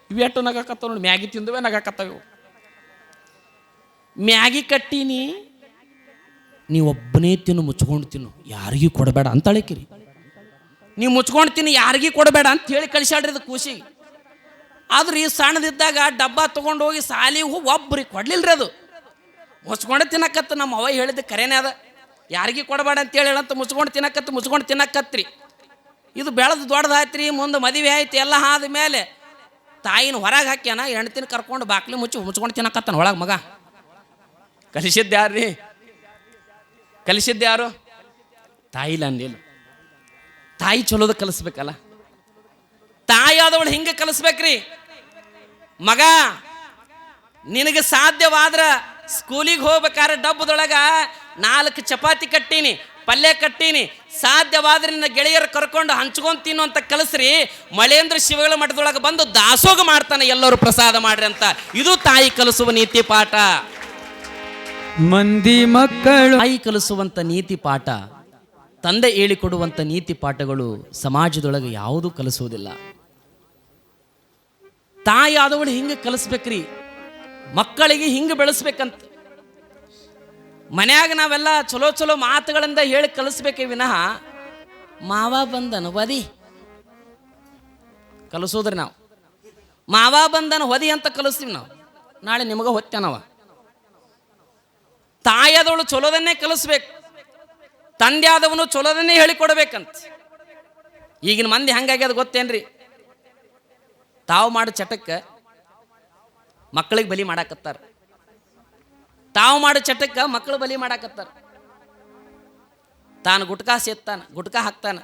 ಇವು ಎಷ್ಟು ನಗಾಕತ್ತಾವ ನೋಡಿ, ಮ್ಯಾಗಿ ತಿಂದುವೇ ನಗಾಕತ್ತಾವ ಇವು. ಮ್ಯಾಗಿ ಕಟ್ಟೀನಿ, ನೀವೊಬ್ಬನೇ ತಿನ್ನು, ಮುಚ್ಕೊಂಡು ತಿನ್ನು, ಯಾರಿಗೂ ಕೊಡಬೇಡ ಅಂತ ಅಳಿಕಿರಿ. ನೀವು ಮುಚ್ಕೊಂಡು ತಿನ್ನು, ಯಾರಿಗೂ ಕೊಡಬೇಡ ಅಂತ ಹೇಳಿ ಕಳಿಸಾಡ್ರಿ ಅದು ಕೂಸಿಗೆ. ಆದ್ರೆ ಈ ಸಣ್ಣದಿದ್ದಾಗ ಡಬ್ಬ ತೊಗೊಂಡು ಹೋಗಿ ಸಾಲಿಗೆ ಹೋಗಿ ಒಬ್ಬರಿಗೆ ಕೊಡ್ಲಿಲ್ರಿ. ಅದು ಮುಚ್ಕೊಂಡು ತಿನ್ನಕತ್ತ. ನಮ್ಮ ಅವ್ವ ಹೇಳಿದ ಕರೆನೇ ಅದ, ಯಾರಿಗೂ ಕೊಡಬೇಡ ಅಂತೇಳಿ ಹೇಳಂತ ಮುಚ್ಕೊಂಡು ತಿನ್ನಕತ್ರಿ. ಇದು ಬೆಳೆದು ದೊಡ್ಡದಾಯ್ತ್ರಿ. ಮುಂದೆ ಮದುವೆ ಆಯ್ತು, ಎಲ್ಲ ಆದ್ಮೇಲೆ ತಾಯಿನ ಹೊರಗೆ ಹಾಕ್ಯಾನ, ಹೆಣ್ತಿನ ಕರ್ಕೊಂಡು ಬಾಕ್ಲಿ ಮುಚ್ಕೊಂಡು ತಿನ್ನಕತ್ತಾನ ಒಳಗೆ. ಮಗ ಕಲಿಸಿದ್ಯಾರು? ತಾಯಿಲ್ಲ ಅಂದಿಲ್ಲ. ತಾಯಿ ಚಲೋದ ಕಲಿಸ್ಬೇಕಲ್ಲ. ತಾಯಿ ಆದವಳು ಹಿಂಗೆ ಕಲಿಸ್ಬೇಕ್ರಿ. ಮಗ ನಿನಗೆ ಸಾಧ್ಯವಾದ್ರ ಸ್ಕೂಲಿಗೆ ಹೋಗ್ಬೇಕಾದ್ರೆ ಡಬ್ಬದೊಳಗ 4 ಚಪಾತಿ ಕಟ್ಟೀನಿ, ಪಲ್ಯ ಕಟ್ಟೀನಿ, ಸಾಧ್ಯವಾದ್ರೆ ನಿನ್ನ ಗೆಳೆಯರು ಕರ್ಕೊಂಡು ಹಂಚ್ಕೊಂಡ್ ತಿನ್ನು ಅಂತ ಕಲಿಸ್ರಿ. ಮಳೇಂದ್ರ ಶಿವಗಳ ಮಠದೊಳಗೆ ಬಂದು ದಾಸೋಗ ಮಾಡ್ತಾನೆ, ಎಲ್ಲರೂ ಪ್ರಸಾದ ಮಾಡ್ರಿ ಅಂತ. ಇದು ತಾಯಿ ಕಲಿಸುವ ನೀತಿ ಪಾಠ. ಮಂದಿ ಮಕ್ಕಳು ತಾಯಿ ಕಲಿಸುವಂತ ನೀತಿ ಪಾಠ, ತಂದೆ ಹೇಳಿಕೊಡುವಂತ ನೀತಿ ಪಾಠಗಳು ಸಮಾಜದೊಳಗೆ ಯಾವುದೂ ಕಲಿಸುವುದಿಲ್ಲ. ತಾಯಿ ಆದವಳು ಹಿಂಗೆ ಕಲಿಸ್ಬೇಕ್ರಿ, ಮಕ್ಕಳಿಗೆ ಹಿಂಗೆ ಬೆಳೆಸ್ಬೇಕಂತ. ಮನ್ಯಾಗ ನಾವೆಲ್ಲ ಚಲೋ ಚಲೋ ಮಾತುಗಳಿಂದ ಹೇಳಿ ಕಲಿಸ್ಬೇಕೇ ವಿನಃ ಮಾವ ಬಂದನು ವದಿ ಕಲಿಸೋದ್ರಿ ನಾವು. ಮಾವ ಬಂದನು ವದಿ ಅಂತ ಕಲಿಸ್ತೀವಿ ನಾವು. ನಾಳೆ ನಿಮಗೆ ಹೊತ್ತೇನವ. ತಾಯಿಯಾದವಳು ಚಲೋದನ್ನೇ ಕಲಿಸ್ಬೇಕು, ತಂದೆ ಆದವನು ಚಲೋದನ್ನೇ ಹೇಳಿಕೊಡ್ಬೇಕಂತ. ಈಗಿನ ಮಂದಿ ಹಂಗಾಗ್ಯದ ಗೊತ್ತೇನ್ರಿ? ತಾವು ಮಾಡೋ ಚಟಕ್ಕೆ ಮಕ್ಕಳಿಗೆ ಬಲಿ ಮಾಡಾಕತ್ತಾರ, ತಾವು ಮಾಡೋ ಚಟಕ್ಕೆ ಮಕ್ಕಳು ಬಲಿ ಮಾಡಾಕತ್ತಾರ. ತಾನು ಗುಟ್ಕಾ ಸೇತ್ತಾನ, ಗುಟ್ಕಾ ಹಾಕ್ತಾನ,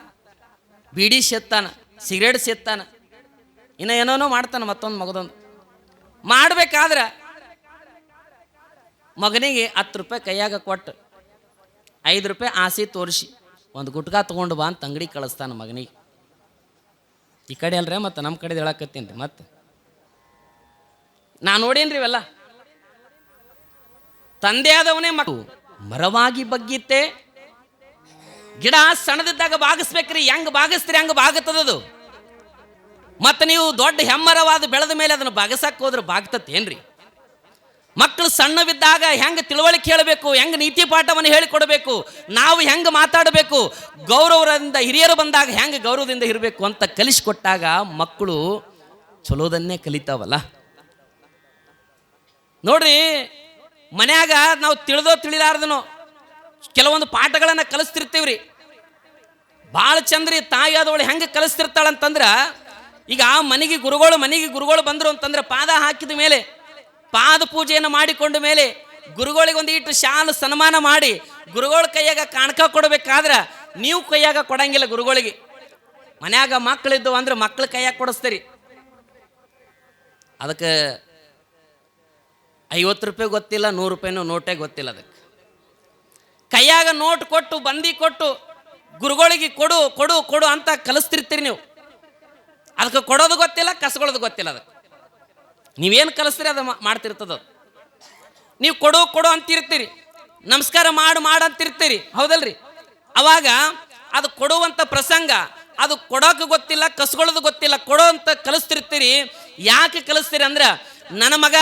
ಬೀಡಿ ಸೇತ್ತಾನ, ಸಿಗರೇಟ್ ಸೇತ್ತಾನ, ಇನ್ನು ಏನೋ ಮಾಡ್ತಾನೆ. ಮತ್ತೊಂದು ಮಗದೊಂದು ಮಾಡ್ಬೇಕಾದ್ರೆ ಮಗನಿಗೆ 10 ರೂಪಾಯಿ ಕೈಯಾಗ ಕೊಟ್ಟು 5 ರೂಪಾಯಿ ಆಸೆ ತೋರಿಸಿ ಒಂದು ಗುಟ್ಕಾ ತೊಗೊಂಡು ಬಾ ಅಂತ ಅಂಗಡಿ ಕಳಿಸ್ತಾನ ಮಗನಿಗೆ. ಈ ಕಡೆ ಅಲ್ರೇ, ಮತ್ತು ನಮ್ಮ ಕಡೆ ಹೇಳಕತ್ತೀನಿ ರೀ. ಮತ್ತೆ ನಾ ನೋಡೇನ್ರಿ ಇವೆಲ್ಲ. ತಂದೆ ಆದವನೇ ಮಕ್ಕಳು ಮರವಾಗಿ ಬಗ್ಗಿತ್ತೆ. ಗಿಡ ಸಣ್ಣದಿದ್ದಾಗ ಬಾಗಿಸ್ಬೇಕ್ರಿ, ಹೆಂಗೆ ಬಾಗಿಸ್ತೀರಿ ಹಂಗೆ ಬಾಗುತ್ತದದು. ಮತ್ತು ನೀವು ದೊಡ್ಡ ಹೆಮ್ಮರವಾದ ಬೆಳೆದ ಮೇಲೆ ಅದನ್ನು ಬಾಗಿಸಕ್ಕೆ ಹೋದ್ರೆ ಬಾಗ್ತತ್ತೇನ್ರಿ? ಮಕ್ಕಳು ಸಣ್ಣವಿದ್ದಾಗ ಹೆಂಗೆ ತಿಳುವಳಿಕೆ ಹೇಳಬೇಕು, ಹೆಂಗೆ ನೀತಿ ಪಾಠವನ್ನು ಹೇಳಿಕೊಡಬೇಕು, ನಾವು ಹೆಂಗೆ ಮಾತಾಡಬೇಕು, ಗೌರವದಿಂದ ಹಿರಿಯರು ಬಂದಾಗ ಹೆಂಗೆ ಗೌರವದಿಂದ ಇರಬೇಕು ಅಂತ ಕಲಿಸಿಕೊಟ್ಟಾಗ ಮಕ್ಕಳು ಚಲೋದನ್ನೇ ಕಲಿತಾವಲ್ಲ. ನೋಡ್ರಿ, ಮನ್ಯಾಗ ನಾವು ತಿಳಿದೋ ತಿಳಿಲಾರ್ದನೋ ಕೆಲವೊಂದು ಪಾಠಗಳನ್ನು ಕಲಿಸ್ತಿರ್ತೀವ್ರಿ. ಭಾಳ ಚಂದ್ರಿ. ತಾಯಿ ಆದವಳು ಹೆಂಗೆ ಕಲಿಸ್ತಿರ್ತಾಳಂತಂದ್ರೆ, ಈಗ ಮನೆಗೆ ಗುರುಗಳು ಬಂದರು ಅಂತಂದ್ರೆ ಪಾದ ಹಾಕಿದ ಮೇಲೆ, ಪಾದ ಪೂಜೆಯನ್ನು ಮಾಡಿಕೊಂಡ ಮೇಲೆ ಗುರುಗಳಿಗೆ ಒಂದು ಇಟ್ಟು ಶಾಲು ಸನ್ಮಾನ ಮಾಡಿ ಗುರುಗಳ ಕೈಯಾಗ ಕಾಣ್ಕ ಕೊಡಬೇಕಾದ್ರೆ ನೀವು ಕೈಯಾಗ ಕೊಡಂಗಿಲ್ಲ ಗುರುಗಳಿಗೆ. ಮನ್ಯಾಗ ಮಕ್ಕಳಿದ್ದು ಅಂದ್ರೆ ಮಕ್ಕಳ ಕೈಯಾಗ ಕೊಡಿಸ್ತೀರಿ. ಅದಕ್ಕೆ 50 ರೂಪಾಯಿ ಗೊತ್ತಿಲ್ಲ, 100 ರೂಪಾಯಿನೂ ನೋಟೇ ಗೊತ್ತಿಲ್ಲ. ಅದಕ್ಕೆ ಕೈಯಾಗ ನೋಟ್ ಕೊಟ್ಟು ಬಂದಿ ಕೊಟ್ಟು ಗುರುಗಳಿಗೆ ಕೊಡು ಕೊಡು ಕೊಡು ಅಂತ ಕಲಿಸ್ತಿರ್ತೀರಿ ನೀವು. ಅದಕ್ಕೆ ಕೊಡೋದು ಗೊತ್ತಿಲ್ಲ, ಕಸ್ಕೊಳ್ಳೋದು ಗೊತ್ತಿಲ್ಲ. ಅದಕ್ಕೆ ನೀವೇನು ಕಲಿಸ್ತೀರಿ ಅದು ಮಾಡ್ತಿರ್ತದ. ನೀವು ಕೊಡು ಕೊಡು ಅಂತಿರ್ತೀರಿ, ನಮಸ್ಕಾರ ಮಾಡು ಅಂತಿರ್ತೀರಿ, ಹೌದಲ್ರಿ? ಅವಾಗ ಅದು ಕೊಡುವಂಥ ಪ್ರಸಂಗ ಅದು ಕೊಡೋಕೆ ಗೊತ್ತಿಲ್ಲ, ಕಸ್ಕೊಳ್ಳೋದು ಗೊತ್ತಿಲ್ಲ, ಕೊಡೋ ಅಂತ ಕಲಿಸ್ತಿರ್ತೀರಿ. ಯಾಕೆ ಕಲಿಸ್ತೀರಿ ಅಂದ್ರೆ, ನನ್ನ ಮಗ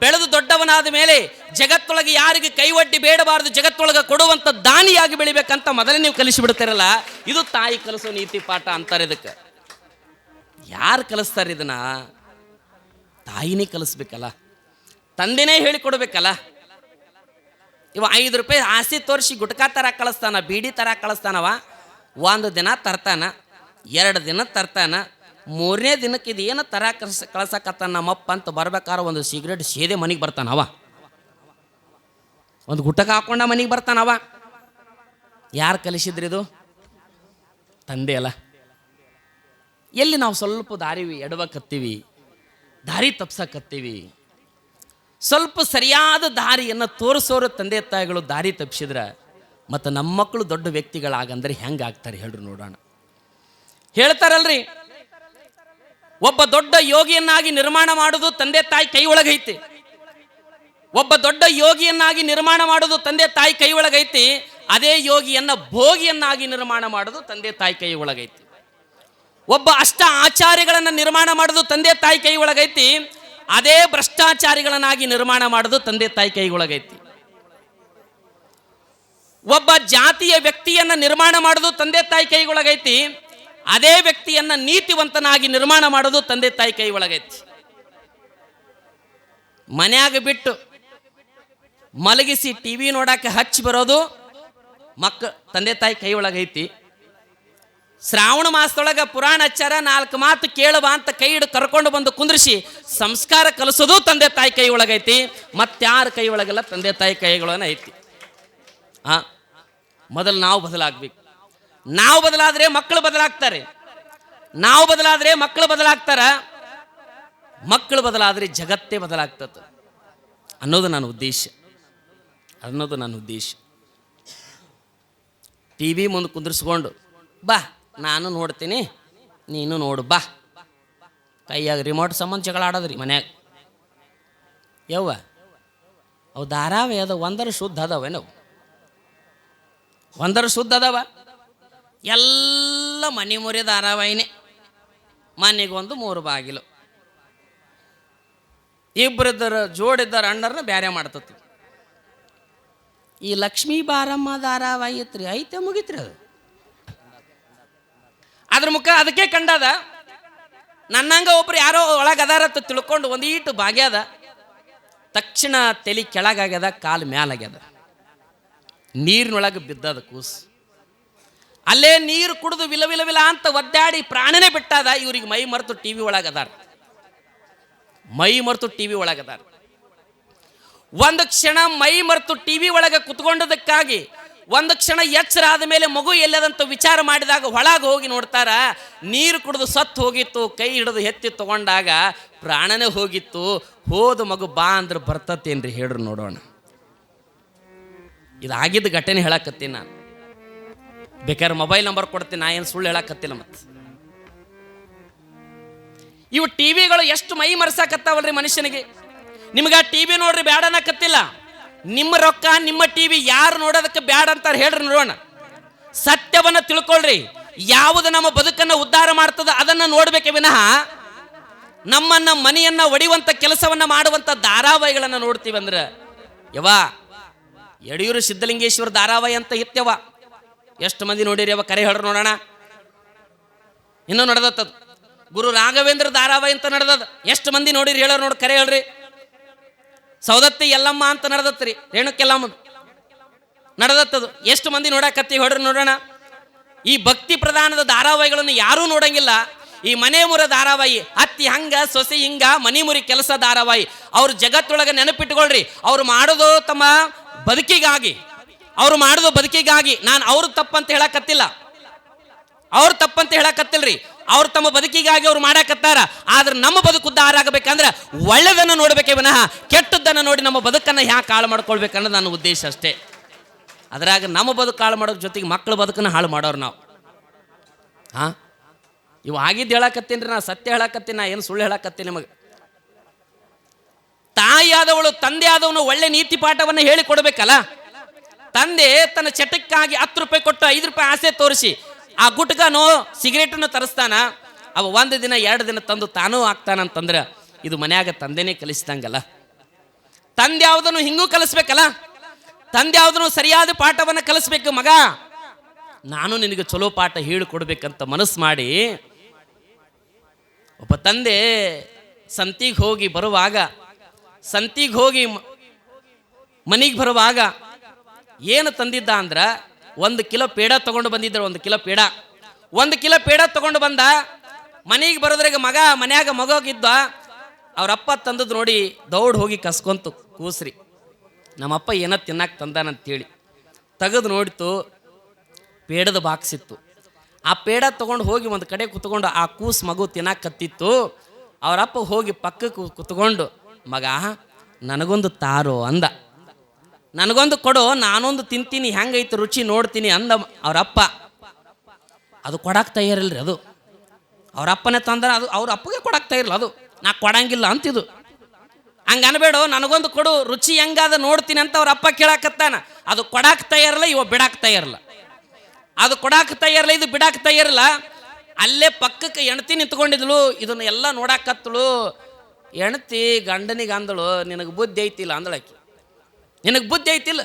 ಬೆಳೆದು ದೊಡ್ಡವನಾದ ಮೇಲೆ ಜಗತ್ತೊಳಗೆ ಯಾರಿಗೆ ಕೈವಡ್ಡಿ ಬೇಡಬಾರದು, ಜಗತ್ತೊಳಗೆ ಕೊಡುವಂಥ ದಾನಿಯಾಗಿ ಬೆಳಿಬೇಕಂತ ಮೊದಲೇ ನೀವು ಕಲಿಸಿಬಿಡ್ತೀರಲ್ಲ. ಇದು ತಾಯಿ ಕಲಿಸೋ ನೀತಿ ಪಾಠ ಅಂತಾರೆ. ಇದಕ್ಕೆ ಯಾರು ಕಲಿಸ್ತಾರೆ? ಇದನ್ನ ತಾಯಿನೇ ಕಲಿಸ್ಬೇಕಲ್ಲ, ತಂದೆನೇ ಹೇಳಿಕೊಡ್ಬೇಕಲ್ಲ. ಇವ 5 ರೂಪಾಯಿ ಆಸೆ ತೋರಿಸಿ ಗುಟ್ಕಾ ಥರ ಕಳಿಸ್ತಾನ, ಬೀಡಿ ಥರ ಕಳಿಸ್ತಾನವ. 1 ದಿನ ತರ್ತಾನ, 2 ದಿನ ತರ್ತಾನ, 3ನೇ ದಿನಕ್ಕೆ ಇದು ಏನು ಥರ ಕಳ್ಸಕತ್ತಾನ ನಮ್ಮಪ್ಪ ಅಂತ ಬರ್ಬೇಕಾದ್ರೆ ಒಂದು ಸಿಗರೇಟ್ ಸೇದೆ ಮನೆಗೆ ಬರ್ತಾನವ, ಒಂದು ಗುಟಕ ಹಾಕೊಂಡ ಮನೆಗೆ ಬರ್ತಾನವ. ಯಾರು ಕಲಿಸಿದ್ರಿ? ಇದು ತಂದೆ ಅಲ್ಲ. ಎಲ್ಲಿ ನಾವು ಸ್ವಲ್ಪ ದಾರಿ ಎಡವಕತ್ತೀವಿ, ದಾರಿ ತಪ್ಸಕತ್ತೀವಿ. ಸ್ವಲ್ಪ ಸರಿಯಾದ ದಾರಿಯನ್ನು ತೋರಿಸೋರು ತಂದೆ ತಾಯಿಗಳು ದಾರಿ ತಪ್ಪಿಸಿದ್ರೆ ಮತ್ತು ನಮ್ಮ ಮಕ್ಕಳು ದೊಡ್ಡ ವ್ಯಕ್ತಿಗಳಾಗಂದ್ರೆ ಹೆಂಗೆ ಆಗ್ತಾರೆ ಹೇಳ್ರಿ ನೋಡೋಣ. ಹೇಳ್ತಾರಲ್ರಿ, ಒಬ್ಬ ದೊಡ್ಡ ಯೋಗಿಯನ್ನಾಗಿ ನಿರ್ಮಾಣ ಮಾಡೋದು ತಂದೆ ತಾಯಿ ಕೈ ಒಳಗೈತಿ. ಒಬ್ಬ ದೊಡ್ಡ ಯೋಗಿಯನ್ನಾಗಿ ನಿರ್ಮಾಣ ಮಾಡೋದು ತಂದೆ ತಾಯಿ ಕೈ ಒಳಗೈತಿ. ಅದೇ ಯೋಗಿಯನ್ನ ಭೋಗಿಯನ್ನಾಗಿ ನಿರ್ಮಾಣ ಮಾಡೋದು ತಂದೆ ತಾಯಿ ಕೈ ಒಳಗೈತಿ. ಒಬ್ಬ ಅಷ್ಟ ಆಚಾರ್ಯಗಳನ್ನು ನಿರ್ಮಾಣ ಮಾಡೋದು ತಂದೆ ತಾಯಿ ಕೈ ಒಳಗೈತಿ. ಅದೇ ಭ್ರಷ್ಟಾಚಾರಿಗಳನ್ನಾಗಿ ನಿರ್ಮಾಣ ಮಾಡೋದು ತಂದೆ ತಾಯಿ ಕೈ ಒಳಗೈತಿ. ಒಬ್ಬ ಜಾತಿಯ ವ್ಯಕ್ತಿಯನ್ನ ನಿರ್ಮಾಣ ಮಾಡೋದು ತಂದೆ ತಾಯಿ ಕೈ ಒಳಗೈತಿ. ಅದೇ ವ್ಯಕ್ತಿಯನ್ನ ನೀತಿವಂತನಾಗಿ ನಿರ್ಮಾಣ ಮಾಡೋದು ತಂದೆ ತಾಯಿ ಕೈ ಒಳಗೈತಿ. ಮನ್ಯಾಗ ಬಿಟ್ಟು ಮಲಗಿಸಿ ಟಿವಿ ನೋಡಕ್ಕೆ ಹಚ್ಚಿ ಬರೋದು ತಂದೆ ತಾಯಿ ಕೈ ಒಳಗೈತಿ. ಶ್ರಾವಣ ಮಾಸದೊಳಗೆ ಪುರಾಣ ಹಚ್ಚಾರ 4 ಮಾತು ಕೇಳುವ ಅಂತ ಕೈ ಹಿಡಿದು ಕರ್ಕೊಂಡು ಬಂದು ಕುಂದ್ರಿಸಿ ಸಂಸ್ಕಾರ ಕಲಿಸೋದು ತಂದೆ ತಾಯಿ ಕೈ ಒಳಗೈತಿ. ಮತ್ತಾರ ಕೈ ಒಳಗೆಲ್ಲ ತಂದೆ ತಾಯಿ ಕೈಗಳನ್ನ ಐತಿ. ಮೊದಲು ನಾವು ಬದಲಾಗಬೇಕು. ನಾವು ಬದಲಾದ್ರೆ ಮಕ್ಕಳು ಬದಲಾಗ್ತಾರೆ, ನಾವು ಬದಲಾದ್ರೆ ಮಕ್ಕಳು ಬದಲಾಗ್ತಾರ, ಮಕ್ಕಳು ಬದಲಾದ್ರೆ ಜಗತ್ತೇ ಬದಲಾಗ್ತದೆ ಅನ್ನೋದು ನನ್ನ ಉದ್ದೇಶ. ಅನ್ನೋದು ನನ್ನ ಉದ್ದೇಶ. ಟಿ ವಿ ಮುಂದೆ ಕುಂದಿರಿಸ್ಕೊಂಡು ಬಾ ನಾನು ನೋಡ್ತೀನಿ ನೀನು ನೋಡು ಬಾ, ಕೈಯಾಗ ರಿಮೋಟ್ ಸಂಬಂಧ ಜಗಳ ಆಡೋದ್ರಿ ಮನ್ಯಾಗ. ಯವ್ವ ಅವು ಧಾರಾವಾಹಿ ಅದ ಒಂದರ ಶುದ್ಧ ಅದಾವೇನವು, ಒಂದರ ಶುದ್ಧ ಅದಾವ. ಎಲ್ಲ ಮನೆ ಮುರಿ ಧಾರಾವಾಹಿನೇ, ಮನೆಗೊಂದು 3 ಬಾಗಿಲು, ಇಬ್ಬರಿದ್ದರು ಜೋಡಿದ್ದಾರೆ ಅಣ್ಣರನ್ನ ಬೇರೆ ಮಾಡ್ತತಿ. ಈ ಲಕ್ಷ್ಮೀ ಬಾರಮ್ಮ ಧಾರಾವಾಹಿ ಐತ್ರಿ, ಐತೆ ಮುಗಿತ್ರಿ ಅದು. ಅದ್ರ ಮುಖ ಅದಕ್ಕೆ ಕಂಡದ. ನನ್ನಂಗ ಒಬ್ರು ಯಾರೋ ಒಳಗದಾರತ್ತ ತಿಳ್ಕೊಂಡು ಒಂದೀಟು ಬಾಗ್ಯಾದ, ತಕ್ಷಣ ತಲೆ ಕೆಳಗಾಗ್ಯದ, ಕಾಲು ಮ್ಯಾಲಾಗ್ಯದ, ನೀರಿನೊಳಗೆ ಬಿದ್ದದ ಕೂಸು. ಅಲ್ಲೇ ನೀರು ಕುಡಿದು ವಿಲ ವಿಲ ವಿಲ ಅಂತ ಒದ್ದಾಡಿ ಪ್ರಾಣನೇ ಬಿಟ್ಟಾದ. ಇವ್ರಿಗೆ ಮೈ ಮರೆತು ಟಿ ವಿ ಒಳಗದಾರ, ಮೈ ಮರೆತು ಟಿ ವಿ ಒಳಗದಾರ. ಒಂದು ಕ್ಷಣ ಮೈ ಮರೆತು ಟಿ ವಿ ಒಳಗೆ ಕುತ್ಕೊಂಡದಕ್ಕಾಗಿ ಒಂದು ಕ್ಷಣ ಎಚ್ಚರ ಆದ ಮೇಲೆ ಮಗು ಎಲ್ಲದಂತ ವಿಚಾರ ಮಾಡಿದಾಗ ಒಳಗೆ ಹೋಗಿ ನೋಡ್ತಾರ, ನೀರು ಕುಡಿದು ಸತ್ತು ಹೋಗಿತ್ತು. ಕೈ ಹಿಡಿದು ಎತ್ತಿ ತಗೊಂಡಾಗ ಪ್ರಾಣನೇ ಹೋಗಿತ್ತು. ಹೋದ ಮಗು ಬಾ ಅಂದ್ರೆ ಬರ್ತತೇನ್ರಿ ಹೇಳ್ರಿ ನೋಡೋಣ. ಇದಾಗಿದ್ದ ಘಟನೆ ಹೇಳಕತ್ತೀನಿ ನಾನು. ಬೇಕಾದ್ರೆ ಮೊಬೈಲ್ ನಂಬರ್ ಕೊಡ್ತೀನಿ, ನಾ ಏನು ಸುಳ್ಳು ಹೇಳಕತ್ತಿಲ್ಲ. ಮತ್ತೆ ಇವು ಟಿ ವಿಗಳು ಎಷ್ಟು ಮೈ ಮರೆಸಾಕತ್ತಾವಲ್ರಿ ಮನುಷ್ಯನಿಗೆ. ನಿಮ್ಗೆ ಟಿ ವಿ ನೋಡ್ರಿ ಬ್ಯಾಡ ಅನ್ನಕತ್ತಿಲ್ಲ, ನಿಮ್ಮ ರೊಕ್ಕ ನಿಮ್ಮ ಟಿ ವಿ ಯಾರು ನೋಡೋದಕ್ಕೆ ಬ್ಯಾಡ ಅಂತಾರೆ ಹೇಳ್ರಿ ನೋಡೋಣ. ಸತ್ಯವನ್ನು ತಿಳ್ಕೊಳ್ರಿ. ಯಾವುದು ನಮ್ಮ ಬದುಕನ್ನು ಉದ್ಧಾರ ಮಾಡ್ತದ ಅದನ್ನು ನೋಡ್ಬೇಕೆ ವಿನಃ ನಮ್ಮನ್ನ ಮನೆಯನ್ನ ಒಡೆಯುವಂತ ಕೆಲಸವನ್ನ ಮಾಡುವಂತ ಧಾರಾವಾಹಿಗಳನ್ನ ನೋಡ್ತೀವಿ ಅಂದ್ರೆ ಯವಾ ಯಡಿಯೂರು ಸಿದ್ಧಲಿಂಗೇಶ್ವರ ಧಾರಾವಾಹಿ ಅಂತ ಇತ್ಯವ. ಎಷ್ಟು ಮಂದಿ ನೋಡಿರಿ ಅವ? ಕರೆ ಹೇಳ್ರಿ ನೋಡೋಣ. ಇನ್ನೂ ನಡೆದತ್ತದು. ಗುರು ರಾಘವೇಂದ್ರ ಧಾರಾವಾಹಿ ಅಂತ ನಡೆದದ. ಎಷ್ಟು ಮಂದಿ ನೋಡಿರಿ ಹೇಳೋರು ನೋಡಿ, ಕರೆ ಹೇಳ್ರಿ. ಸೌದತ್ತಿ ಯಲ್ಲಮ್ಮ ಅಂತ ನಡೆದತ್ರಿ, ರೇಣುಕೆಲ್ಲಮ್ಮ ನಡೆದತ್ತದು. ಎಷ್ಟು ಮಂದಿ ನೋಡಕತ್ತಿ ಹೇಳ್ರಿ ನೋಡೋಣ. ಈ ಭಕ್ತಿ ಪ್ರಧಾನದ ಧಾರಾವಾಹಿಗಳನ್ನು ಯಾರೂ ನೋಡಂಗಿಲ್ಲ. ಈ ಮನೆ ಮುರ ಧಾರಾವಾಹಿ, ಅತ್ತಿ ಹಂಗ ಸೊಸೆ ಹಿಂಗ ಮನಿ ಮುರಿ ಕೆಲಸ ಧಾರಾವಾಹಿ, ಅವ್ರ ಜಗತ್ತೊಳಗೆ ನೆನಪಿಟ್ಕೊಳ್ರಿ. ಅವ್ರು ಮಾಡೋದು ತಮ್ಮ ಬದುಕಿಗಾಗಿ, ಅವ್ರು ಮಾಡೋದು ಬದುಕಿಗಾಗಿ. ನಾನು ಅವ್ರ ತಪ್ಪಂತ ಹೇಳಕತ್ತಿಲ್ಲ, ಅವ್ರ ತಪ್ಪಂತ ಹೇಳಕತ್ತಿಲ್ರಿ. ಅವ್ರು ತಮ್ಮ ಬದುಕಿಗಾಗಿ ಅವ್ರು ಮಾಡಕತ್ತಾರ. ಆದ್ರೆ ನಮ್ಮ ಬದುಕು ಉದ್ಧಾರ ಆಗಬೇಕಂದ್ರೆ ಒಳ್ಳೆದನ್ನು ನೋಡ್ಬೇಕೇ ವಿನಃ ಕೆಟ್ಟದ್ದನ್ನು ನೋಡಿ ನಮ್ಮ ಬದುಕನ್ನು ಹ್ಯಾಕೆ ಹಾಳು ಮಾಡ್ಕೊಳ್ಬೇಕನ್ನೋದು ನನ್ನ ಉದ್ದೇಶ ಅಷ್ಟೇ. ಅದ್ರಾಗ ನಮ್ಮ ಬದುಕು ಹಾಳು ಮಾಡೋದ್ರ ಜೊತೆಗೆ ಮಕ್ಕಳ ಬದುಕನ್ನು ಹಾಳು ಮಾಡೋರು ನಾವು. ಇವು ಆಗಿದ್ದು ಹೇಳಕತ್ತೀನಿ ರೀ, ನಾ ಸತ್ಯ ಹೇಳಕತ್ತೀನಿ, ನಾ ಏನು ಸುಳ್ಳು ಹೇಳಕತ್ತೀನಿ ನಿಮಗೆ. ತಾಯಿಯಾದವಳು ತಂದೆ ಆದವನು ಒಳ್ಳೆ ನೀತಿ ಪಾಠವನ್ನು ಹೇಳಿಕೊಡ್ಬೇಕಲ್ಲ. ತಂದೆ ತನ್ನ ಚಟಕ್ಕಾಗಿ 10 ರೂಪಾಯಿ ಕೊಟ್ಟು 5 ರೂಪಾಯಿ ಆಸೆ ತೋರಿಸಿ ಆ ಗುಟ್ಕನೋ ಸಿಗರೇಟನ್ನು ತರಿಸ್ತಾನ. ಅವ 1 ದಿನ 2 ದಿನ ತಂದು ತಾನೂ ಆಗ್ತಾನಂತಂದ್ರೆ ಇದು ಮನ್ಯಾಗ ತಂದೆನೇ ಕಲಿಸ್ದಂಗಲ್ಲ. ತಂದೆ ಯಾವುದನ್ನು ಹಿಂಗೂ ಕಲಿಸ್ಬೇಕಲ್ಲ. ತಂದೆ ಯಾವುದನ್ನು ಸರಿಯಾದ ಪಾಠವನ್ನು ಕಲಿಸ್ಬೇಕು. ಮಗ ನಾನು ನಿನಗೆ ಚಲೋ ಪಾಠ ಹೇಳಿಕೊಡ್ಬೇಕಂತ ಮನಸ್ಸು ಮಾಡಿ ಒಬ್ಬ ತಂದೆ ಸಂತಿಗೆ ಹೋಗಿ ಬರುವಾಗ, ಸಂತಿಗೆ ಹೋಗಿ ಮನೆಗೆ ಬರುವಾಗ ಏನು ತಂದಿದ್ದ ಅಂದ್ರೆ 1 ಕಿಲೋ ಪೇಡ ತಗೊಂಡು ಬಂದಿದ್ದರು. 1 ಕಿಲೋ ಪೇಡ, 1 ಕಿಲೋ ಪೇಡ ತಗೊಂಡು ಬಂದ. ಮನೆಗೆ ಬರೋದ್ರಾಗ ಮಗ ಮನ್ಯಾಗ ಮಗೋಗಿದ್ದ. ಅವರಪ್ಪ ತಂದದ್ದು ನೋಡಿ ದೌಡ್ ಹೋಗಿ ಕಸ್ಕೊಂತು ಕೂಸ್ರಿ. ನಮ್ಮಪ್ಪ ಏನೋ ತಿನ್ನಕ್ಕೆ ತಂದಾನಂತೇಳಿ ತೆಗೆದು ನೋಡಿತು, ಪೇಡದ ಬಾಕ್ಸ್ ಇತ್ತು. ಆ ಪೇಡ ತೊಗೊಂಡು ಹೋಗಿ ಒಂದು ಕಡೆ ಕುತ್ಕೊಂಡು ಆ ಕೂಸು ಮಗು ತಿನ್ನಕತ್ತಿತ್ತು. ಅವರಪ್ಪ ಹೋಗಿ ಪಕ್ಕಕ್ಕೆ ಕುತ್ಕೊಂಡು, ಮಗ ನನಗೊಂದು ತಾರೋ ಅಂದ. ನನಗೊಂದು ಕೊಡು, ನಾನೊಂದು ತಿಂತೀನಿ, ಹೆಂಗೈತೆ ರುಚಿ ನೋಡ್ತೀನಿ ಅಂದ ಅವರಪ್ಪ. ಅದು ಕೊಡಕ್ಕೆ ತಯಾರಿಲ್ರಿ. ಅದು ಅವರಪ್ಪನೇ ತಂದ್ರೆ ಅದು ಅವ್ರ ಅಪ್ಪಗೆ ಕೊಡಕ್ಕೆ ತಯಾರಿಲ್ಲ. ಅದು ನಾ ಕೊಡಂಗಿಲ್ಲ ಅಂತಿದ್ದು. ಹಂಗೆ ಅನ್ಬೇಡು, ನನಗೊಂದು ಕೊಡು, ರುಚಿ ಹೆಂಗಾದ ನೋಡ್ತೀನಿ ಅಂತ ಅವ್ರ ಅಪ್ಪ ಕೇಳಾಕತ್ತಾನ. ಅದು ಕೊಡಕ್ಕೆ ತಯಾರಿಲ್ಲ, ಇವ ಬಿಡಕ್ಕೆ ತಯಾರಿಲ್ಲ. ಅದು ಕೊಡಕ್ಕೆ ತಯಾರಿಲ್ಲ, ಇದು ಬಿಡಕ್ಕೆ ತಯಾರಿಲ್ಲ. ಅಲ್ಲೇ ಪಕ್ಕಕ್ಕೆ ಹೆಣ್ತಿ ನಿಂತ್ಕೊಂಡಿದ್ಳು. ಇದನ್ನ ಎಲ್ಲ ನೋಡಾಕತ್ತಳು. ಹೆಣ್ತಿ ಗಂಡನಿಗೆ ಅಂದಳು, ನಿನಗೆ ಬುದ್ಧಿ ಐತಿಲ್ಲ ಅಂದಳಾಕಿ. ನಿನಗೆ ಬುದ್ಧಿ ಐತಿಲ್ಲ,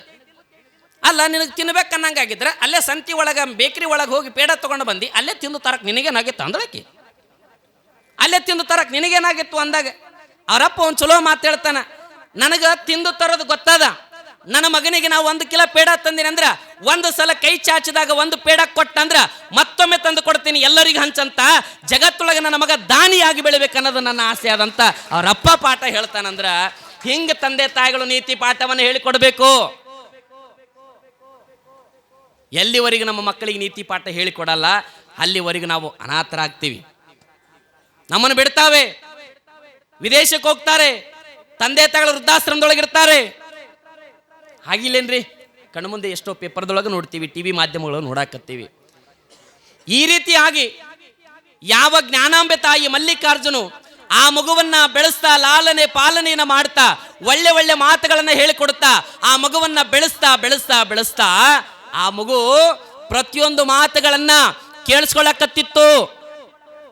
ಅಲ್ಲ ನಿನಗೆ ತಿನ್ಬೇಕು ಅನ್ನಂಗಾಗಿದ್ರೆ ಅಲ್ಲೇ ಸಂತಿ ಒಳಗೆ ಬೇಕ್ರಿ ಒಳಗೆ ಹೋಗಿ ಪೇಡ ತೊಗೊಂಡು ಬಂದು ಅಲ್ಲೇ ತಿಂದು ತರಕ್ಕೆ ನಿನಗೇನಾಗಿತ್ತು ಅಂದಳಾಕಿ. ಅಲ್ಲೇ ತಿಂದು ತರಕ್ಕೆ ನಿನಗೇನಾಗಿತ್ತು ಅಂದಾಗ ಅವರಪ್ಪ ಒಂದು ಚಲೋ ಮಾತು ಹೇಳ್ತಾನ, ನನಗೆ ತಿಂದು ತರೋದು ಗೊತ್ತದ. ನನ್ನ ಮಗನಿಗೆ ನಾವು 1 ಕಿಲೋ ಪೇಡ ತಂದಿನಿ ಅಂದ್ರೆ 1 ಸಲ ಕೈ ಚಾಚಿದಾಗ 1 ಪೇಡ ಕೊಟ್ಟಂದ್ರೆ ಮತ್ತೊಮ್ಮೆ ತಂದು ಕೊಡ್ತೀನಿ, ಎಲ್ಲರಿಗೂ ಹಂಚಂತ. ಜಗತ್ತೊಳಗೆ ನನ್ನ ಮಗ ದಾನಿಯಾಗಿ ಬೆಳಿಬೇಕನ್ನೋದು ನನ್ನ ಆಸೆ ಆದಂತ ಅವರಪ್ಪ ಪಾಠ ಹೇಳ್ತಾನಂದ್ರ ಹಿಂಗೆ ತಂದೆ ತಾಯಿಗಳು ನೀತಿ ಪಾಠವನ್ನು ಹೇಳಿಕೊಡ್ಬೇಕು. ಎಲ್ಲಿವರೆಗೂ ನಮ್ಮ ಮಕ್ಕಳಿಗೆ ನೀತಿ ಪಾಠ ಹೇಳಿಕೊಡಲ್ಲ ಅಲ್ಲಿವರೆಗೂ ನಾವು ಅನಾಥರಾಗ್ತೀವಿ. ನಮ್ಮನ್ನು ಬಿಡ್ತಾವೆ, ವಿದೇಶಕ್ಕೆ ಹೋಗ್ತಾರೆ, ತಂದೆ ತಾಯಿಗಳು ವೃದ್ಧಾಶ್ರಮದೊಳಗಿರ್ತಾರೆ. ಹಾಗಿಲ್ಲೇನ್ರಿ? ಕಣ್ಮುಂದೆ ಎಷ್ಟೋ ಪೇಪರ್ದೊಳಗೆ ನೋಡ್ತೀವಿ, ಟಿ ವಿ ಮಾಧ್ಯಮಗಳು ನೋಡಾಕತ್ತೀವಿ. ಈ ರೀತಿಯಾಗಿ ಯಾವ ಜ್ಞಾನಾಂಬೆ ತಾಯಿ ಮಲ್ಲಿಕಾರ್ಜುನು ಆ ಮಗುವನ್ನ ಬೆಳೆಸ್ತಾ, ಲಾಲನೆ ಪಾಲನೆಯನ್ನ ಮಾಡ್ತಾ, ಒಳ್ಳೆ ಒಳ್ಳೆ ಮಾತುಗಳನ್ನ ಹೇಳಿಕೊಡ್ತಾ, ಆ ಮಗುವನ್ನ ಬೆಳೆಸ್ತಾ ಬೆಳೆಸ್ತಾ ಬೆಳೆಸ್ತಾ ಆ ಮಗು ಪ್ರತಿಯೊಂದು ಮಾತುಗಳನ್ನ ಕೇಳಿಸ್ಕೊಳ್ಳಕತ್ತಿತ್ತು.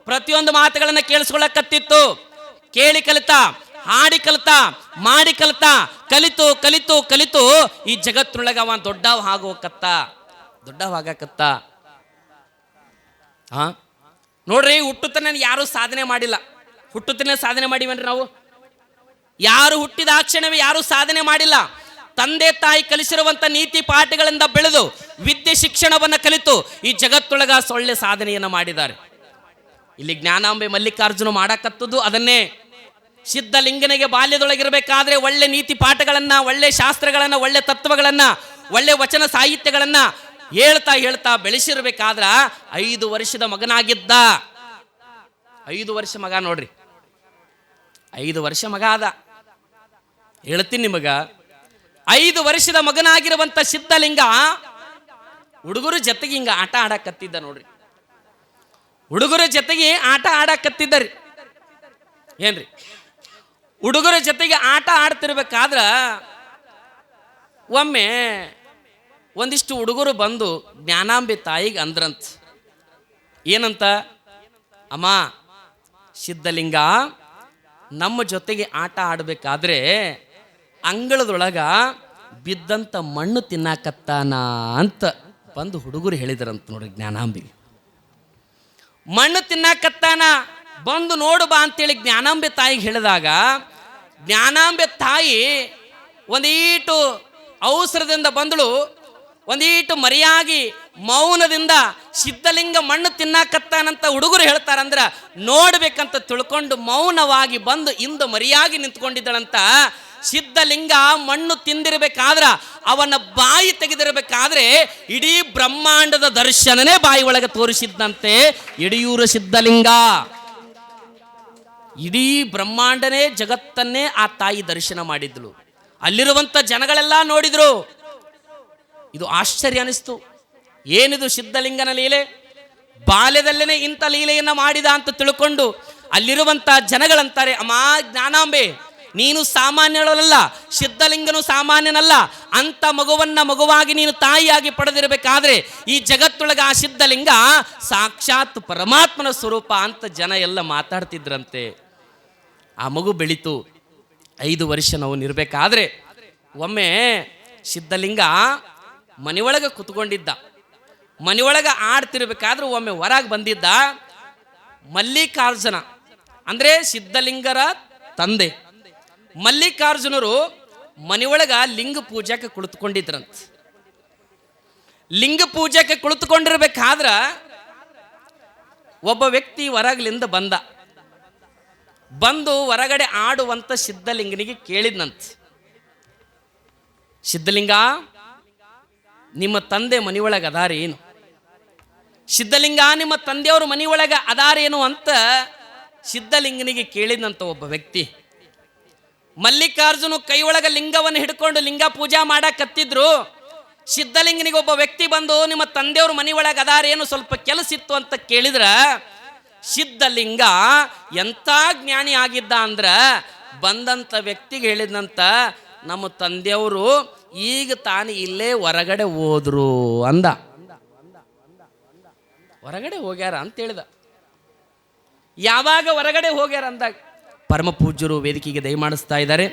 ಪ್ರತಿಯೊಂದು ಮಾತುಗಳನ್ನ ಕೇಳಿಸ್ಕೊಳ್ಳಕತ್ತಿತ್ತು. ಕೇಳಿ ಕಲಿತಾ, ಹಾಡಿ ಕಲಿತಾ, ಮಾಡಿ ಕಲಿತಾ, ಕಲಿತು ಕಲಿತು ಕಲಿತು ಈ ಜಗತ್ತೊಳಗ ಅವ ದೊಡ್ಡವಾಗಕತ್ತ. ನೋಡ್ರಿ, ಹುಟ್ಟುತನ ಯಾರು ಸಾಧನೆ ಮಾಡಿಲ್ಲ. ಹುಟ್ಟುತನ ಸಾಧನೆ ಮಾಡಿವನ್ರಿ ನಾವು? ಯಾರು ಹುಟ್ಟಿದ ಆ ಕ್ಷಣವೇ ಯಾರು ಸಾಧನೆ ಮಾಡಿಲ್ಲ. ತಂದೆ ತಾಯಿ ಕಲಿಸಿರುವಂತ ನೀತಿ ಪಾಠಗಳಿಂದ ಬೆಳೆದು ವಿದ್ಯೆ ಶಿಕ್ಷಣವನ್ನ ಕಲಿತು ಈ ಜಗತ್ತೊಳಗ ಸೊಳ್ಳೆ ಸಾಧನೆಯನ್ನ ಮಾಡಿದ್ದಾರೆ. ಇಲ್ಲಿ ಜ್ಞಾನಾಂಬೆ ಮಲ್ಲಿಕಾರ್ಜುನ ಮಾಡಕತ್ತದ್ದು ಅದನ್ನೇ. ಸಿದ್ಧಲಿಂಗನಿಗೆ ಬಾಲ್ಯದೊಳಗಿರಬೇಕಾದ್ರೆ ಒಳ್ಳೆ ನೀತಿ ಪಾಠಗಳನ್ನ, ಒಳ್ಳೆ ಶಾಸ್ತ್ರಗಳನ್ನ, ಒಳ್ಳೆ ತತ್ವಗಳನ್ನ, ಒಳ್ಳೆ ವಚನ ಸಾಹಿತ್ಯಗಳನ್ನ ಹೇಳ್ತಾ ಹೇಳ್ತಾ ಬೆಳೆಸಿರ್ಬೇಕಾದ್ರ 5 ವರ್ಷದ ಮಗನಾಗಿದ್ದ. 5 ವರ್ಷ ಮಗ ನೋಡ್ರಿ, 5 ವರ್ಷ ಮಗ ಆದ. ಹೇಳ್ತೀನಿ ನಿಮಗ, 5 ವರ್ಷದ ಮಗನಾಗಿರುವಂತ ಸಿದ್ಧಲಿಂಗ ಹುಡುಗರ ಜೊತೆಗೆ ಹಿಂಗ ಆಟ ಆಡಕತ್ತಿದ್ದ ನೋಡ್ರಿ. ಹುಡುಗರ ಜೊತೆಗೆ ಆಟ ಆಡಕತ್ತಿದ್ದರಿ ಏನ್ರಿ. ಹುಡುಗರ ಜೊತೆಗೆ ಆಟ ಆಡ್ತಿರ್ಬೇಕಾದ್ರ ಒಮ್ಮೆ ಒಂದಿಷ್ಟು ಹುಡುಗರು ಬಂದು ಜ್ಞಾನಾಂಬೆ ತಾಯಿಗೆ ಅಂದ್ರಂತ. ಏನಂತ? ಅಮ್ಮ, ಸಿದ್ಧಲಿಂಗ ನಮ್ಮ ಜೊತೆಗೆ ಆಟ ಆಡಬೇಕಾದ್ರೆ ಅಂಗಳದೊಳಗ ಬಿದ್ದಂತ ಮಣ್ಣು ತಿನ್ನಾಕತ್ತಾನ ಅಂತ ಬಂದು ಹುಡುಗರು ಹೇಳಿದ್ರಂತ ನೋಡ್ರಿ. ಜ್ಞಾನಾಂಬೆಗೆ ಮಣ್ಣು ತಿನ್ನಾಕತ್ತಾನ, ಬಂದು ನೋಡು ಬಾ ಅಂತೇಳಿ ಜ್ಞಾನಾಂಬೆ ತಾಯಿಗೆ ಹೇಳಿದಾಗ ಜ್ಞಾನಾಂಬೆ ತಾಯಿ ಒಂದೀಟು ಅವಸರದಿಂದ ಬಂದಳು. ಒಂದೀಟು ಮರಿಯಾಗಿ ಮೌನದಿಂದ ಸಿದ್ಧಲಿಂಗ ಮಣ್ಣು ತಿನ್ನಾಕತ್ತಾನಂತ ಹುಡುಗರು ಹೇಳ್ತಾರಂದ್ರ ನೋಡ್ಬೇಕಂತ ತಿಳ್ಕೊಂಡು ಮೌನವಾಗಿ ಬಂದು ಇಂದು ಮರಿಯಾಗಿ ನಿಂತ್ಕೊಂಡಿದ್ದಳಂತ. ಸಿದ್ಧಲಿಂಗ ಮಣ್ಣು ತಿಂದಿರಬೇಕಾದ್ರ, ಅವನ ಬಾಯಿ ತೆಗೆದಿರಬೇಕಾದ್ರೆ ಇಡೀ ಬ್ರಹ್ಮಾಂಡದ ದರ್ಶನನೇ ಬಾಯಿ ಒಳಗೆ ತೋರಿಸಿದ್ದಂತೆ ಯಡಿಯೂರ ಸಿದ್ಧಲಿಂಗ. ಇಡೀ ಬ್ರಹ್ಮಾಂಡನೇ ಜಗತ್ತನ್ನೇ ಆ ತಾಯಿ ದರ್ಶನ ಮಾಡಿದ್ಳು. ಅಲ್ಲಿರುವಂತ ಜನಗಳೆಲ್ಲ ನೋಡಿದ್ರು. ಇದು ಆಶ್ಚರ್ಯ ಅನಿಸ್ತು. ಏನಿದು ಸಿದ್ಧಲಿಂಗನ ಲೀಲೆ? ಬಾಲ್ಯದಲ್ಲೇನೆ ಇಂಥ ಲೀಲೆಯನ್ನ ಮಾಡಿದ ಅಂತ ತಿಳ್ಕೊಂಡು ಅಲ್ಲಿರುವಂತ ಜನಗಳಂತಾರೆ, ಅಮ್ಮ ಜ್ಞಾನಾಂಬೆ, ನೀನು ಸಾಮಾನ್ಯಳಲ್ಲ, ಸಿದ್ಧಲಿಂಗನು ಸಾಮಾನ್ಯನಲ್ಲ. ಅಂತ ಮಗುವಾಗಿ ನೀನು ತಾಯಿಯಾಗಿ ಪಡೆದಿರಬೇಕಾದ್ರೆ ಈ ಜಗತ್ತೊಳಗ ಆ ಸಿದ್ಧಲಿಂಗ ಸಾಕ್ಷಾತ್ ಪರಮಾತ್ಮನ ಸ್ವರೂಪ ಅಂತ ಜನ ಎಲ್ಲ ಮಾತಾಡ್ತಿದ್ರಂತೆ. ಆ ಮಗು ಬೆಳೀತು. 5 ವರ್ಷ ನಾವು ಇರಬೇಕಾದ್ರೆ ಒಮ್ಮೆ ಸಿದ್ಧಲಿಂಗ ಮನೆಯೊಳಗೆ ಕುತ್ಕೊಂಡಿದ್ದ. ಮನೆಯೊಳಗೆ ಆಡ್ತಿರ್ಬೇಕಾದ್ರೆ ಒಮ್ಮೆ ಹೊರಗೆ ಬಂದಿದ್ದ ಮಲ್ಲಿಕಾರ್ಜುನ, ಅಂದ್ರೆ ಸಿದ್ಧಲಿಂಗರ ತಂದೆ. ಮಲ್ಲಿಕಾರ್ಜುನರು ಮನೆಯೊಳಗ ಲಿಂಗ ಪೂಜೆಗೆ ಕುಳಿತುಕೊಂಡಿದ್ರಂತ. ಲಿಂಗ ಪೂಜೆಗೆ ಕುಳಿತುಕೊಂಡಿರ್ಬೇಕಾದ್ರ ಒಬ್ಬ ವ್ಯಕ್ತಿ ಹೊರಗಲಿಂದ ಬಂದು ಹೊರಗಡೆ ಆಡುವಂತ ಸಿದ್ಧಲಿಂಗನಿಗೆ ಕೇಳಿದ್ನಂತ, ಸಿದ್ಧಲಿಂಗ, ನಿಮ್ಮ ತಂದೆ ಮನೆಯೊಳಗೆ ಅದಾರೇನು? ಸಿದ್ಧಲಿಂಗ, ನಿಮ್ಮ ತಂದೆಯವರು ಮನೆಯೊಳಗೆ ಅದಾರೇನು ಅಂತ ಸಿದ್ಧಲಿಂಗನಿಗೆ ಕೇಳಿದ್ನಂತ ಒಬ್ಬ ವ್ಯಕ್ತಿ. ಮಲ್ಲಿಕಾರ್ಜುನ ಕೈ ಒಳಗ ಲಿಂಗವನ್ನು ಹಿಡ್ಕೊಂಡು ಲಿಂಗ ಪೂಜಾ ಮಾಡಕತ್ತಿದ್ರು. ಸಿದ್ಧಲಿಂಗನಿಗೆ ಒಬ್ಬ ವ್ಯಕ್ತಿ ಬಂದು ನಿಮ್ಮ ತಂದೆಯವರು ಮನೆಯೊಳಗೆ ಅದಾರೇನು, ಸ್ವಲ್ಪ ಕೆಲಸ ಇತ್ತು ಅಂತ ಕೇಳಿದ್ರ ಸಿದ್ಧಲಿಂಗ ಎಂಥ ಜ್ಞಾನಿ ಆಗಿದ್ದ ಅಂದ್ರ ಬಂದಂತ ವ್ಯಕ್ತಿಗೆ ಹೇಳಿದ್ನಂತ, ನಮ್ಮ ತಂದೆಯವರು ಈಗ ತಾನು ಇಲ್ಲೇ ಹೊರಗಡೆ ಹೋದ್ರು ಅಂದ. ಹೊರಗಡೆ ಹೋಗ್ಯಾರ ಅಂತ ಹೇಳಿದ. ಯಾವಾಗ ಹೊರಗಡೆ ಹೋಗ್ಯಾರ ಅಂದಾಗ ಪರಮ ಪೂಜ್ಯರು ವೇದಿಕೆಗೆ ದಯಮಾಡಿಸ್ತಾ ಇದ್ದಾರೆ.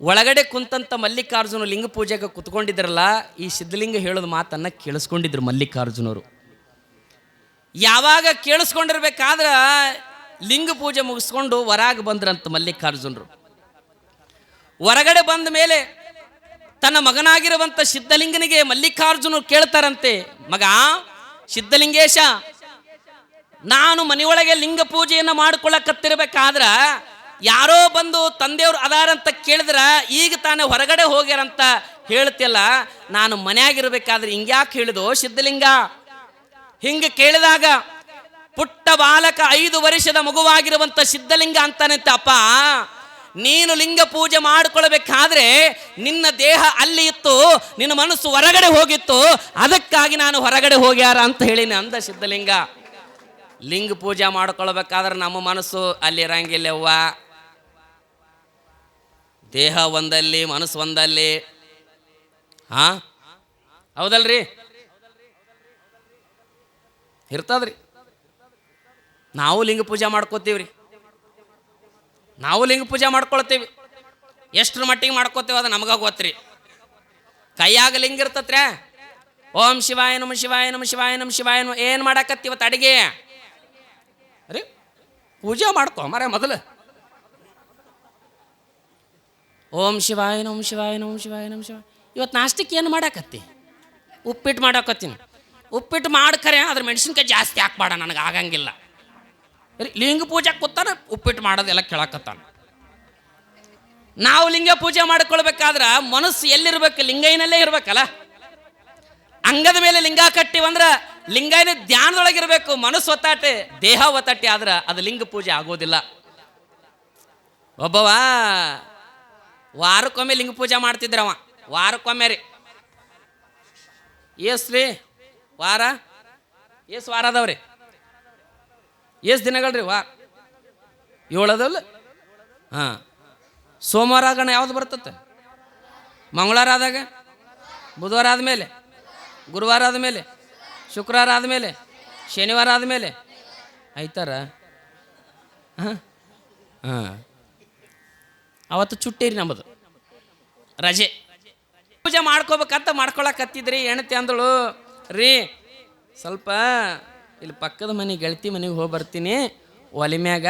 ಒಳಗಡೆ ಕುಂತಂತ ಮಲ್ಲಿಕಾರ್ಜುನ ಲಿಂಗ ಪೂಜೆಗೆ ಕುತ್ಕೊಂಡಿದ್ರಲ್ಲ, ಈ ಸಿದ್ಧಲಿಂಗ ಹೇಳೋದು ಮಾತನ್ನ ಕೇಳಿಸ್ಕೊಂಡಿದ್ರು ಮಲ್ಲಿಕಾರ್ಜುನರು. ಯಾವಾಗ ಕೇಳಿಸ್ಕೊಂಡಿರ್ಬೇಕಾದ್ರ ಲಿಂಗ ಪೂಜೆ ಮುಗಿಸ್ಕೊಂಡು ಹೊರಗೆ ಬಂದ್ರಂತ ಮಲ್ಲಿಕಾರ್ಜುನರು. ಹೊರಗಡೆ ಬಂದ ಮೇಲೆ ತನ್ನ ಮಗನಾಗಿರುವಂತ ಸಿದ್ಧಲಿಂಗನಿಗೆ ಮಲ್ಲಿಕಾರ್ಜುನರು ಕೇಳ್ತಾರಂತೆ, ಮಗ ಸಿದ್ಧಲಿಂಗೇಶ, ನಾನು ಮನೆಯೊಳಗೆ ಲಿಂಗ ಪೂಜೆಯನ್ನು ಮಾಡ್ಕೊಳ್ಳಕತ್ತಿರ್ಬೇಕಾದ್ರ ಯಾರೋ ಬಂದು ತಂದೆಯವರು ಅದಾರಂತ ಕೇಳಿದ್ರ ಈಗ ತಾನೇ ಹೊರಗಡೆ ಹೋಗ್ಯಾರಂತ ಹೇಳ್ತಿಯಲ್ಲ, ನಾನು ಮನೆಯಾಗಿರ್ಬೇಕಾದ್ರೆ ಹಿಂಗ್ಯಾಕೆ ಹೇಳಿದೋ ಸಿದ್ಧಲಿಂಗ? ಹಿಂಗೆ ಕೇಳಿದಾಗ ಪುಟ್ಟ ಬಾಲಕ 5 ವರ್ಷದ ಮಗುವಾಗಿರುವಂತ ಸಿದ್ಧಲಿಂಗ ಅಂತಾನಂತೆ, ಅಪ್ಪ ನೀನು ಲಿಂಗ ಪೂಜೆ ಮಾಡಿಕೊಳ್ಬೇಕಾದ್ರೆ ನಿನ್ನ ದೇಹ ಅಲ್ಲಿ ಇತ್ತು, ನಿನ್ನ ಮನಸ್ಸು ಹೊರಗಡೆ ಹೋಗಿತ್ತು, ಅದಕ್ಕಾಗಿ ನಾನು ಹೊರಗಡೆ ಹೋಗ್ಯಾರ ಅಂತ ಹೇಳಿನಿ ಅಂದ ಸಿದ್ಧಲಿಂಗ. ಲಿಂಗ ಪೂಜೆ ಮಾಡ್ಕೊಳ್ಬೇಕಾದ್ರೆ ನಮ್ಮ ಮನಸ್ಸು ಅಲ್ಲಿ ಇರಂಗಿಲ್ಲವ್ವ. ದೇಹ ಒಂದಲ್ಲಿ ಮನಸ್ಸು ಒಂದಲ್ಲಿ. ಹೌದಲ್ರಿ? ಇರ್ತದ್ರಿ. ನಾವು ಲಿಂಗ ಪೂಜೆ ಮಾಡ್ಕೋತೀವ್ರಿ, ನಾವು ಲಿಂಗ ಪೂಜೆ ಮಾಡ್ಕೊಳ್ತೀವಿ. ಎಷ್ಟರ ಮಟ್ಟಿಗೆ ಮಾಡ್ಕೋತೀವಿ ಅದು ನಮಗ ಗೊತ್ತ್ರಿ. ಕೈಯಾಗ ಲಿಂಗ ಇರ್ತತ್ರೆ, ಓಂ ಶಿವಾಯ ನಮ ಶಿವಾಯ ನಮ ಶಿವಾಯ ನಮ ಶಿವಾಯ ನಮ. ಏನು ಮಾಡಾಕತ್ತೀವತ್ತು ಅಡಿಗೆ? ಅರೆ ಪೂಜೆ ಮಾಡ್ಕೊ ಮರ ಮೊದಲು. ಓಂ ಶಿವಾಯ ನಮ ಶಿವಾಯ ನಮ ಶಿವಾಯ ನಮ ಶಿವಾಯ. ಇವತ್ತು ನಾಷ್ಟಕ್ಕೆ ಏನು ಮಾಡಾಕತ್ತಿ? ಉಪ್ಪಿಟ್ಟು ಮಾಡಾಕತ್ತೀನಿ. ಉಪ್ಪಿಟ್ಟು ಮಾಡ್ಕರೆ ಅದ್ರ ಮೆಣಸಿನ್ಕಾಯಿ ಜಾಸ್ತಿ ಹಾಕ್ಬೇಡ, ನನಗೆ ಆಗಂಗಿಲ್ಲ. ಲಿಂಗ ಪೂಜೆ ಕೂತಾನೆ ಉಪ್ಪಿಟ್ಟು ಮಾಡೋದೆಲ್ಲ ಕೇಳಕತ್ತಾನ. ನಾವು ಲಿಂಗ ಪೂಜೆ ಮಾಡ್ಕೊಳ್ಬೇಕಾದ್ರೆ ಮನಸ್ಸು ಎಲ್ಲಿರ್ಬೇಕು? ಲಿಂಗೈನಲ್ಲೇ ಇರ್ಬೇಕಲ್ಲ. ಅಂಗದ ಮೇಲೆ ಲಿಂಗ ಕಟ್ಟಿವಂದ್ರೆ ಲಿಂಗೈನ ಧ್ಯಾನದೊಳಗಿರ್ಬೇಕು. ಮನಸ್ಸು ಒತ್ತಾಟೆ, ದೇಹ ಒತ್ತಾಟೆ ಆದ್ರೆ ಅದು ಲಿಂಗ ಪೂಜೆ ಆಗೋದಿಲ್ಲ. ಒಬ್ಬವ ವಾರಕ್ಕೊಮ್ಮೆ ಲಿಂಗ ಪೂಜೆ ಮಾಡ್ತಿದ್ರವ. ವಾರಕ್ಕೊಮ್ಮೆ ರೀ. ಏಸ್ರಿ ವಾರ? ಏಸು ವಾರ ಅದಾವ್ರಿ? ಎಷ್ಟು ದಿನಗಳ್ರಿ ವಾರ? 7 ಅದಲ್ಲ? ಸೋಮವಾರ ಆಗಣ ಯಾವ್ದು ಬರ್ತತೆ? ಮಂಗಳವಾರ ಆದಾಗ, ಬುಧವಾರ ಆದಮೇಲೆ, ಗುರುವಾರ ಆದಮೇಲೆ, ಶುಕ್ರವಾರ ಆದಮೇಲೆ, ಶನಿವಾರ ಆದಮೇಲೆ, ಆಯ್ತಾರ? ಅವತ್ತು ಚುಟ್ಟೇರಿ ನಮ್ಮದು ರಜೆ. ಪೂಜೆ ಮಾಡ್ಕೋಬೇಕಂತ ಮಾಡ್ಕೊಳಕತ್ತಿದ್ರಿ. ಹೆಣ್ತಿ ಅಂದಳು, ರೀ ಸ್ವಲ್ಪ ಇಲ್ಲಿ ಪಕ್ಕದ ಮನೆ ಗೆಳತಿ ಮನೆಗೆ ಹೋಗಿ ಬರ್ತೀನಿ, ಒಲೆ ಮ್ಯಾಗ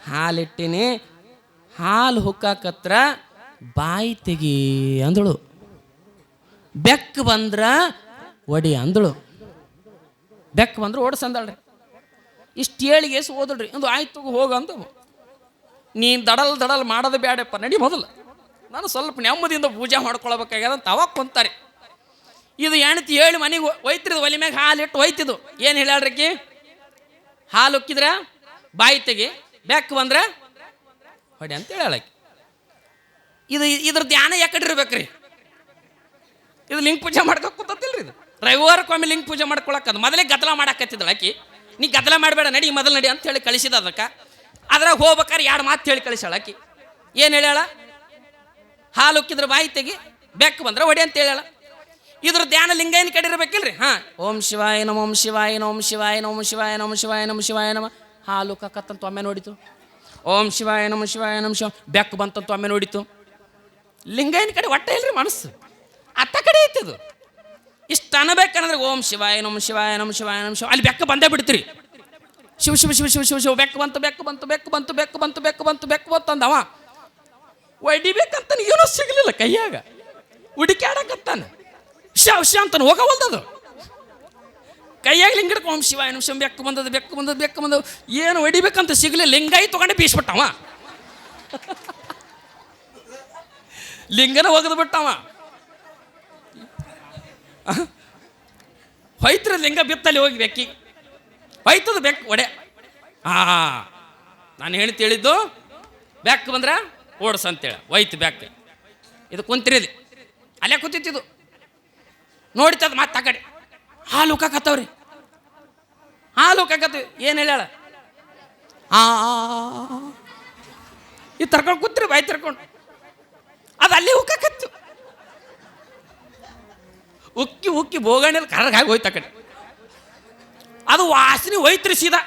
ಹಾಲಿಟ್ಟಿನಿ, ಹಾಲು ಹುಕ್ಕಾಕತ್ರ ಬಾಯಿ ತೆಗಿ ಅಂದಳು. ಬೆಕ್ಕು ಬಂದ್ರ ಒಡಿ ಅಂದಳು. ಬೆಕ್ಕು ಬಂದ್ರೆ ಓಡಿಸಂದಳ್ರಿ. ಇಷ್ಟು ಏಳಿಗೆಸು ಓದಳ್ರಿ. ಒಂದು ಆಯ್ತು ಹೋಗಂದು. ನೀನು ದಡಲ್ ಮಾಡೋದು ಬೇಡಪ್ಪ, ನಡಿ ಮೊದಲು, ನಾನು ಸ್ವಲ್ಪ ನೆಮ್ಮದಿಯಿಂದ ಪೂಜೆ ಮಾಡ್ಕೊಳ್ಬೇಕಾಗ್ಯದಂತ ಅವಾಗ ಕುಂತಾರೆ. ಇದು ಹೆಣ್ತಿ ಹೇಳಿ ಮನೆಗೆ ಒಯ್ತಿರೋದು, ಒಲೆ ಮ್ಯಾಗ ಹಾಲಿಟ್ಟು ಒಯ್ತಿದ್ದು. ಏನು ಹೇಳ್ಯಾಳ್ರಿಕಿ? ಹಾಲು ಉಕ್ಕಿದ್ರ ಬಾಯಿ ತೆಗಿ, ಬೆಕ್ಕು ಬಂದ್ರೆ ಹೊಡಿ ಅಂತ ಹೇಳಕ್ಕೆ. ಇದ್ರ ಧ್ಯಾನ ಯಾಕಡೆ ಇರ್ಬೇಕ್ರಿ? ಇದು ಲಿಂಗ ಪೂಜೆ ಮಾಡ್ಕೊಕ್ ಕೂತಿಲ್ರಿ. ಇದು ರವಿವಾರಕ್ಕೊಮ್ಮೆ ಲಿಂಗ ಪೂಜೆ ಮಾಡ್ಕೊಳಕ್ಕದು. ಮೊದಲೇ ಗದ್ದಲ ಮಾಡಾಕತ್ತಿದ್ದಳು ಆಕಿ. ನೀ ಗದ್ದಲ ಮಾಡಬೇಡ, ನಡಿ ಮೊದಲು ನಡಿ ಅಂತ ಹೇಳಿ ಕಳಿಸಿದ. ಅದಕ್ಕೆ ಅದ್ರಾಗ ಹೋಗ್ಬೇಕಾರೆ 2 ಮಾತು ಹೇಳಿ ಕಳಿಸಾಳ ಆಕಿ. ಏನು ಹೇಳ್ಯಾಳ? ಹಾಲು ಉಕ್ಕಿದ್ರೆ ಬಾಯಿ ತೆಗಿ, ಬೆಕ್ಕು ಬಂದ್ರೆ ಹೊಡಿ ಅಂತ ಹೇಳ್ಯಾಳ. ಇದ್ರ ಧ್ಯಾನ ಲಿಂಗೈನ ಕಡೆ ಇರ್ಬೇಕಿಲ್ರಿ? ಓಂ ಶಿವಾಯ ನಮ ಓಂ ಶಿವಾಯ ನಮ ಓಂ ಶಿವಾಯ ನಮ ಶಿವಾಯ ನಮ ಶಿವಾಯ ನಮ ಶಿವಾಯ ನಮ. ಹಾಲು ಕಕ್ಕತ್ತಂತ ಒಮ್ಮೆ ನೋಡಿತು. ಓಂ ಶಿವಾಯ ನಮ ಶಿವಾಯ ನಮ ಶಿವ. ಬೆಕ್ಕು ಬಂತಂತ ಒಮ್ಮೆ ನೋಡಿತು. ಲಿಂಗೈನ ಕಡೆ ಒಟ್ಟ ಇಲ್ರಿ ಮನಸ್ಸು, ಅತ್ತ ಕಡೆ ಐತಿದು. ಇಷ್ಟು ಅನ್ನಬೇಕಂದ್ರೆ ಓಂ ಶಿವಾಯ ನಮ ಶಿವಾಯ ನಮ ಶಿವಾಯ ನಮ ಶಿವ. ಅಲ್ಲಿ ಬೆಕ್ಕು ಬಂದೇ ಬಿಡ್ತೀರಿ. ಶಿವ ಶಿವ ಶಿವ ಶಿವ ಶಿವ ಶಿವ. ಬೆಕ್ಕು ಬಂತು ಬೆಕ್ಕು ಬಂತು ಬೆಕ್ಕು ಬಂತು ಬೆಕ್ಕು ಬಂತು ಬೆಕ್ಕು ಬಂತು ಬೆಕ್ಕು ಬಂತು ಅಂದವ. ಒಡಿಬೇಕಂತ ಏನೂ ಸಿಗಲಿಲ್ಲ ಕೈಯಾಗ, ಹುಡುಕ್ಯಾಡಕತ್ತಾನ. ಶಶ ಅಂತಾನೆ ಹೋಗವಲ್ದದು. ಕೈಯಾಗ ಲಿಂಗ ಹಿಡ್ಕೊ ಓಂ ಶಿವಾಯ ನಮ ಶಿವ. ಬೆಕ್ಕು ಬಂದದು ಬೆಕ್ಕು ಬಂದದು ಬೆಕ್ಕು ಬಂದವು. ಏನು ಹೊಡಿಬೇಕಂತ ಸಿಗಲಿಲ್ಲ. ಲಿಂಗಾಯಿ ತೊಗೊಂಡೆ ಬೀಸ್ಬಿಟ್ಟವ. ಲಿಂಗನ ಒಗೆದು ಬಿಟ್ಟವ. ಹೊಯ್ತ್ರ ಲಿಂಗ ಬಿತ್ತಲ್ಲಿ ಹೋಗಿ ಬೆಕ್ಕಿ ಹೊಯ್ತದ ಬೆಕ್ಕು ಒಡೆ. ನಾನು ಹೇಳ್ತಿ ಹೇಳಿದ್ದು ಬೆಕ್ಕು ಬಂದ್ರೆ ಓಡಿಸ ಅಂತೇಳಿ ಒಯ್ತು ಬೆಕ್ಕು. ಇದು ಕುಂತಿರಿದು ಅಲ್ಲೇ ಕೂತಿತ್ತಿದು. ನೋಡಿತದ ಮತ್ತೆ ಆ ಕಡೆ ಹಾಲು ಉಕ್ಕಾಕತ್ತವ್ರಿ. ಹಾಲು ಉಕ್ಕಾಕತ್ತೀವಿ. ಏನು ಹೇಳ್ಯಾಳ? ಇದು ತರ್ಕೊಂಡು ಕೂತ್ರಿ, ಬಾಯಿ ತರ್ಕೊಂಡು. ಅದು ಅಲ್ಲಿ ಉಕ್ಕಾಕತ್ತು. ಉಕ್ಕಿ ಉಕ್ಕಿ ಬೋಗಣಿಯಲ್ಲಿ ಕರ್ಗಾಗಿ ಹೋಯ್ತು ಆ ಕಡೆ. ಅದು ವಾಸನೆ ಹೋಯ್ತ್ರಿ ಸೀದಾ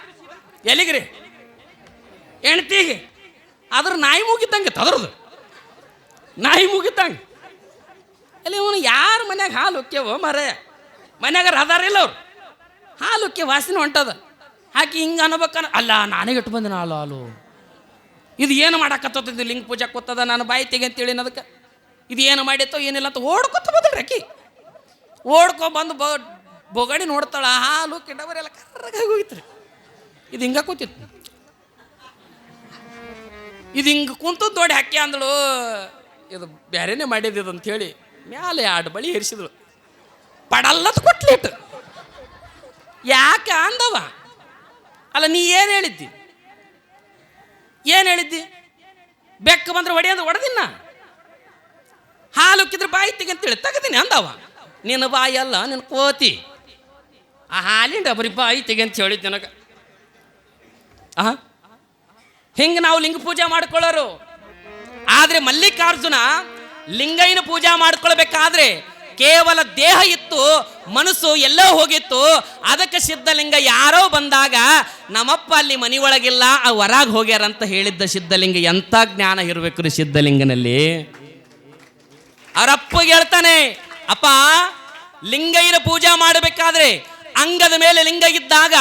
ಎಲ್ಲಿಗ್ರಿ? ಹೆಣ್ತಿಗೆ. ಅದ್ರ ನಾಯಿ ಮುಗಿದ್ದಂಗೆ ತದ್ರದು, ನಾಯಿ ಮುಗಿದ್ದಂಗೆ. ಅಲ್ಲಿ ಅವನು ಯಾರ ಮನ್ಯಾಗ ಹಾಲು ಉಕ್ಕ್ಯವೋ ಮರೆ, ಮನ್ಯಾಗಾರ ಅದಾರಿಲ್ಲ ಅವ್ರು. ಹಾಲು ಉಕ್ಕಿ ವಾಸನೆ ಹೊಂಟದ. ಹಾಕಿ ಹಿಂಗೆ ಅನ್ಬೇಕನ್ನ ಅಲ್ಲ, ನಾನೇ ಇಟ್ಟು ಬಂದೆ ಹಾಲು ಹಾಲು. ಇದು ಏನು ಮಾಡಾಕತ್ತಿದ್ದು? ಲಿಂಗ ಪೂಜೆ ಕೂತದ, ನಾನು ಬಾಯಿ ತೆಗೆ ಅಂತೇಳಿ ಅದಕ್ಕೆ. ಇದು ಏನು ಮಾಡಿತ್ತೋ ಏನಿಲ್ಲ ಅಂತ ಓಡ್ಕೊತ ಬಂದ್ರಿ ಆಕಿ. ಓಡ್ಕೊ ಬಂದು ಬೊಗಡಿ ನೋಡ್ತಾಳ, ಹಾಲು ಕಿಡಬರೆಲ್ಲ ಕರ್ರಗಾಗಿ ಹೋಗಿತ್ರಿ. ಇದು ಹಿಂಗೆ ಕೂತಿತ್ತು. ಇದು ಹಿಂಗೆ ಕುಂತದ್ದು ನೋಡಿ ಹಾಕಿ ಅಂದಳು, ಇದು ಬೇರೆನೇ ಮಾಡಿದ್ದು ಅಂಥೇಳಿ ಮ್ಯಾಲೆ 2 ಬಳಿ ಏರಿಸಿದಳು. ಪಡಲ್ಲದ ಕೊಟ್ಲಿಟ್ಟು. ಯಾಕೆ ಅಂದವ? ಅಲ್ಲ ನೀ ಏನು ಹೇಳಿದ್ದಿ? ಏನು ಹೇಳಿದ್ದಿ? ಬೆಕ್ಕ ಬಂದ್ರೆ ಹೊಡಿ ಅಂದ್ರೆ ಹೊಡೆದಿನ. ಹಾಲು ಉಕ್ಕಿದ್ರೆ ಬಾಯಿ ತೆಗಂತೇಳಿ ತೆಗದೀನಿ ಅಂದವ. ನಿನ್ನ ಬಾಯಿ ಅಲ್ಲ, ನಿನ್ನ ಕೋತಿ. ಆ ಹಾಲಿನ ಡಬರಿ ಬಾಯಿ ತೆಗಂತ ಹೇಳಿದ್ ನನಗೆ. ಹಿಂಗೆ ನಾವು ಲಿಂಗ ಪೂಜೆ ಮಾಡ್ಕೊಳ್ಳೋರು. ಆದರೆ ಮಲ್ಲಿಕಾರ್ಜುನ ಲಿಂಗೈನ ಪೂಜೆ ಮಾಡ್ಕೊಳ್ಬೇಕಾದ್ರೆ ಕೇವಲ ದೇಹ ಇತ್ತು, ಮನಸ್ಸು ಎಲ್ಲೋ ಹೋಗಿತ್ತು. ಅದಕ್ಕೆ ಸಿದ್ಧಲಿಂಗ ಯಾರೋ ಬಂದಾಗ ನಮ್ಮಪ್ಪ ಅಲ್ಲಿ ಮನಿ ಒಳಗಿಲ್ಲ, ಆ ಹೊರಗೆ ಹೋಗ್ಯಾರಂತ ಹೇಳಿದ್ದ ಸಿದ್ಧಲಿಂಗ. ಎಂಥ ಜ್ಞಾನ ಇರಬೇಕು ರೀ ಸಿದ್ಧಲಿಂಗನಲ್ಲಿ. ಅವರಪ್ಪಗೆ ಹೇಳ್ತಾನೆ, ಅಪ್ಪ ಲಿಂಗೈನ ಪೂಜೆ ಮಾಡಬೇಕಾದ್ರೆ ಅಂಗದ ಮೇಲೆ ಲಿಂಗ ಇದ್ದಾಗ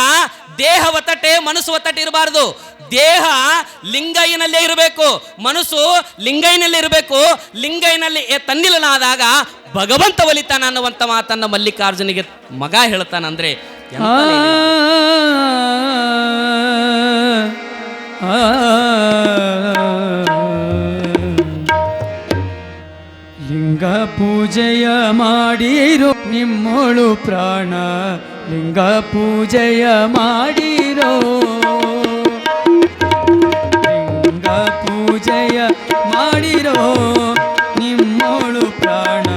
ದೇಹ ಒತ್ತಟೆ ಮನಸ್ಸು ಒತ್ತಟೆ ಇರಬಾರ್ದು. ದೇಹ ಲಿಂಗೈನಲ್ಲೇ ಇರಬೇಕು, ಮನಸ್ಸು ಲಿಂಗೈನಲ್ಲೇ ಇರಬೇಕು. ಲಿಂಗೈನಲ್ಲಿ ತನ್ನಿಲನಾದಾಗ ಭಗವಂತ ಒಲಿತಾನ ಅನ್ನುವಂಥ ಮಾತನ್ನ ಮಲ್ಲಿಕಾರ್ಜುನಿಗೆ ಮಗ ಹೇಳ್ತಾನಂದ್ರೆ ಲಿಂಗ ಪೂಜೆಯ ಮಾಡಿರೋ ನಿಮ್ಮೋಳು ಪ್ರಾಣ, ಲಿಂಗ ಪೂಜೆಯ ಮಾಡಿರೋ, ಲಿಂಗ ಪೂಜೆಯ ಮಾಡಿರೋ ನಿಮ್ಮೋಳು ಪ್ರಾಣ,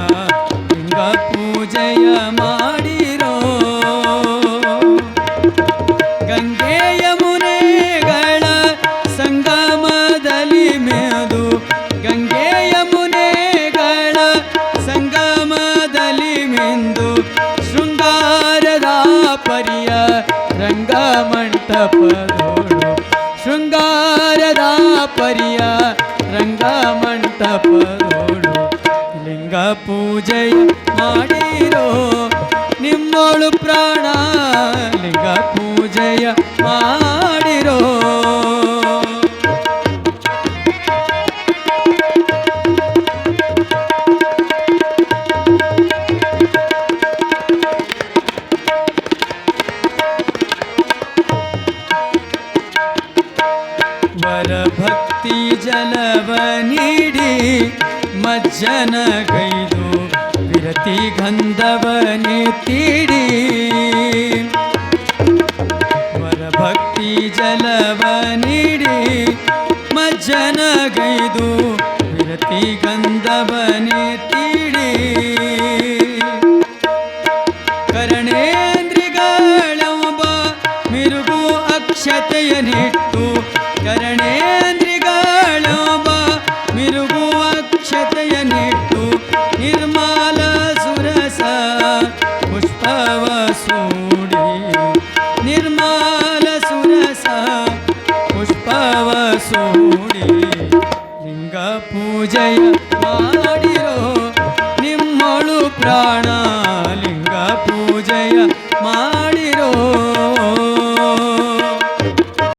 ಲಿಂಗ ಪೂಜೆಯ ಮಾಡಿರೋ. ಗಂಗೆ ಯಮುನೆಗಳ ಸಂಗಮದಲ್ಲಿ ಮೇದು, ಗಂಗೆ ಯಮುನೆಗಳ ಸಂಗಮದಲ್ಲಿ ಮೆಂದು, ಶೃಂಗಾರದ ಪರಿಯ ರಂಗಮಂಟಪದೋಳು, ಶೃಂಗಾರದ ಪರಿಯ ರಂಗಮಂಟಪದೋಳು, ಲಿಂಗ ಪೂಜೆಯ ಮಾಡಿರೋ ನಿಮ್ಮೋಳು ಪ್ರಾಣ, ಲಿಂಗ ಪೂಜೆಯ ಮಾಡಿರೋ. ವರಭಕ್ತಿ ಜಲವ ನೀಡಿ ಮಜ್ಜನಗೈದು ವಿರತಿ ಗಂಧವನೆ ತೀಡಿ, ವರಭಕ್ತಿ ಜಲವ ನೀಡಿ ಮಜ್ಜನಗೈದು ವಿರತಿ ಗಂಧವನೆ ತೀಡಿ, ಕರಣೇಂದ್ರಿಗಳಂಬ ಮಿರುಗು ಅಕ್ಷತೆಯನಿಟ್ಟು, ಕರಣೇಂದ್ರಿಗಳಂಬ ಮಿರುಗು ಅಕ್ಷತೆಯನಿಟ್ಟು, ನಿರ್ಮಲ ಸುರಸ ಪುಷ್ಪವ ಸೂಡಿ, ನಿರ್ಮಲ ಸುರಸ ಪುಷ್ಪವ ಸೂಡಿ, ಲಿಂಗ ಪೂಜೆಯ ಮಾಡಿರೋ ನಿಮ್ಮಳು ಪ್ರಾಣ, ಲಿಂಗ ಪೂಜೆಯ ಮಾಡಿರೋ.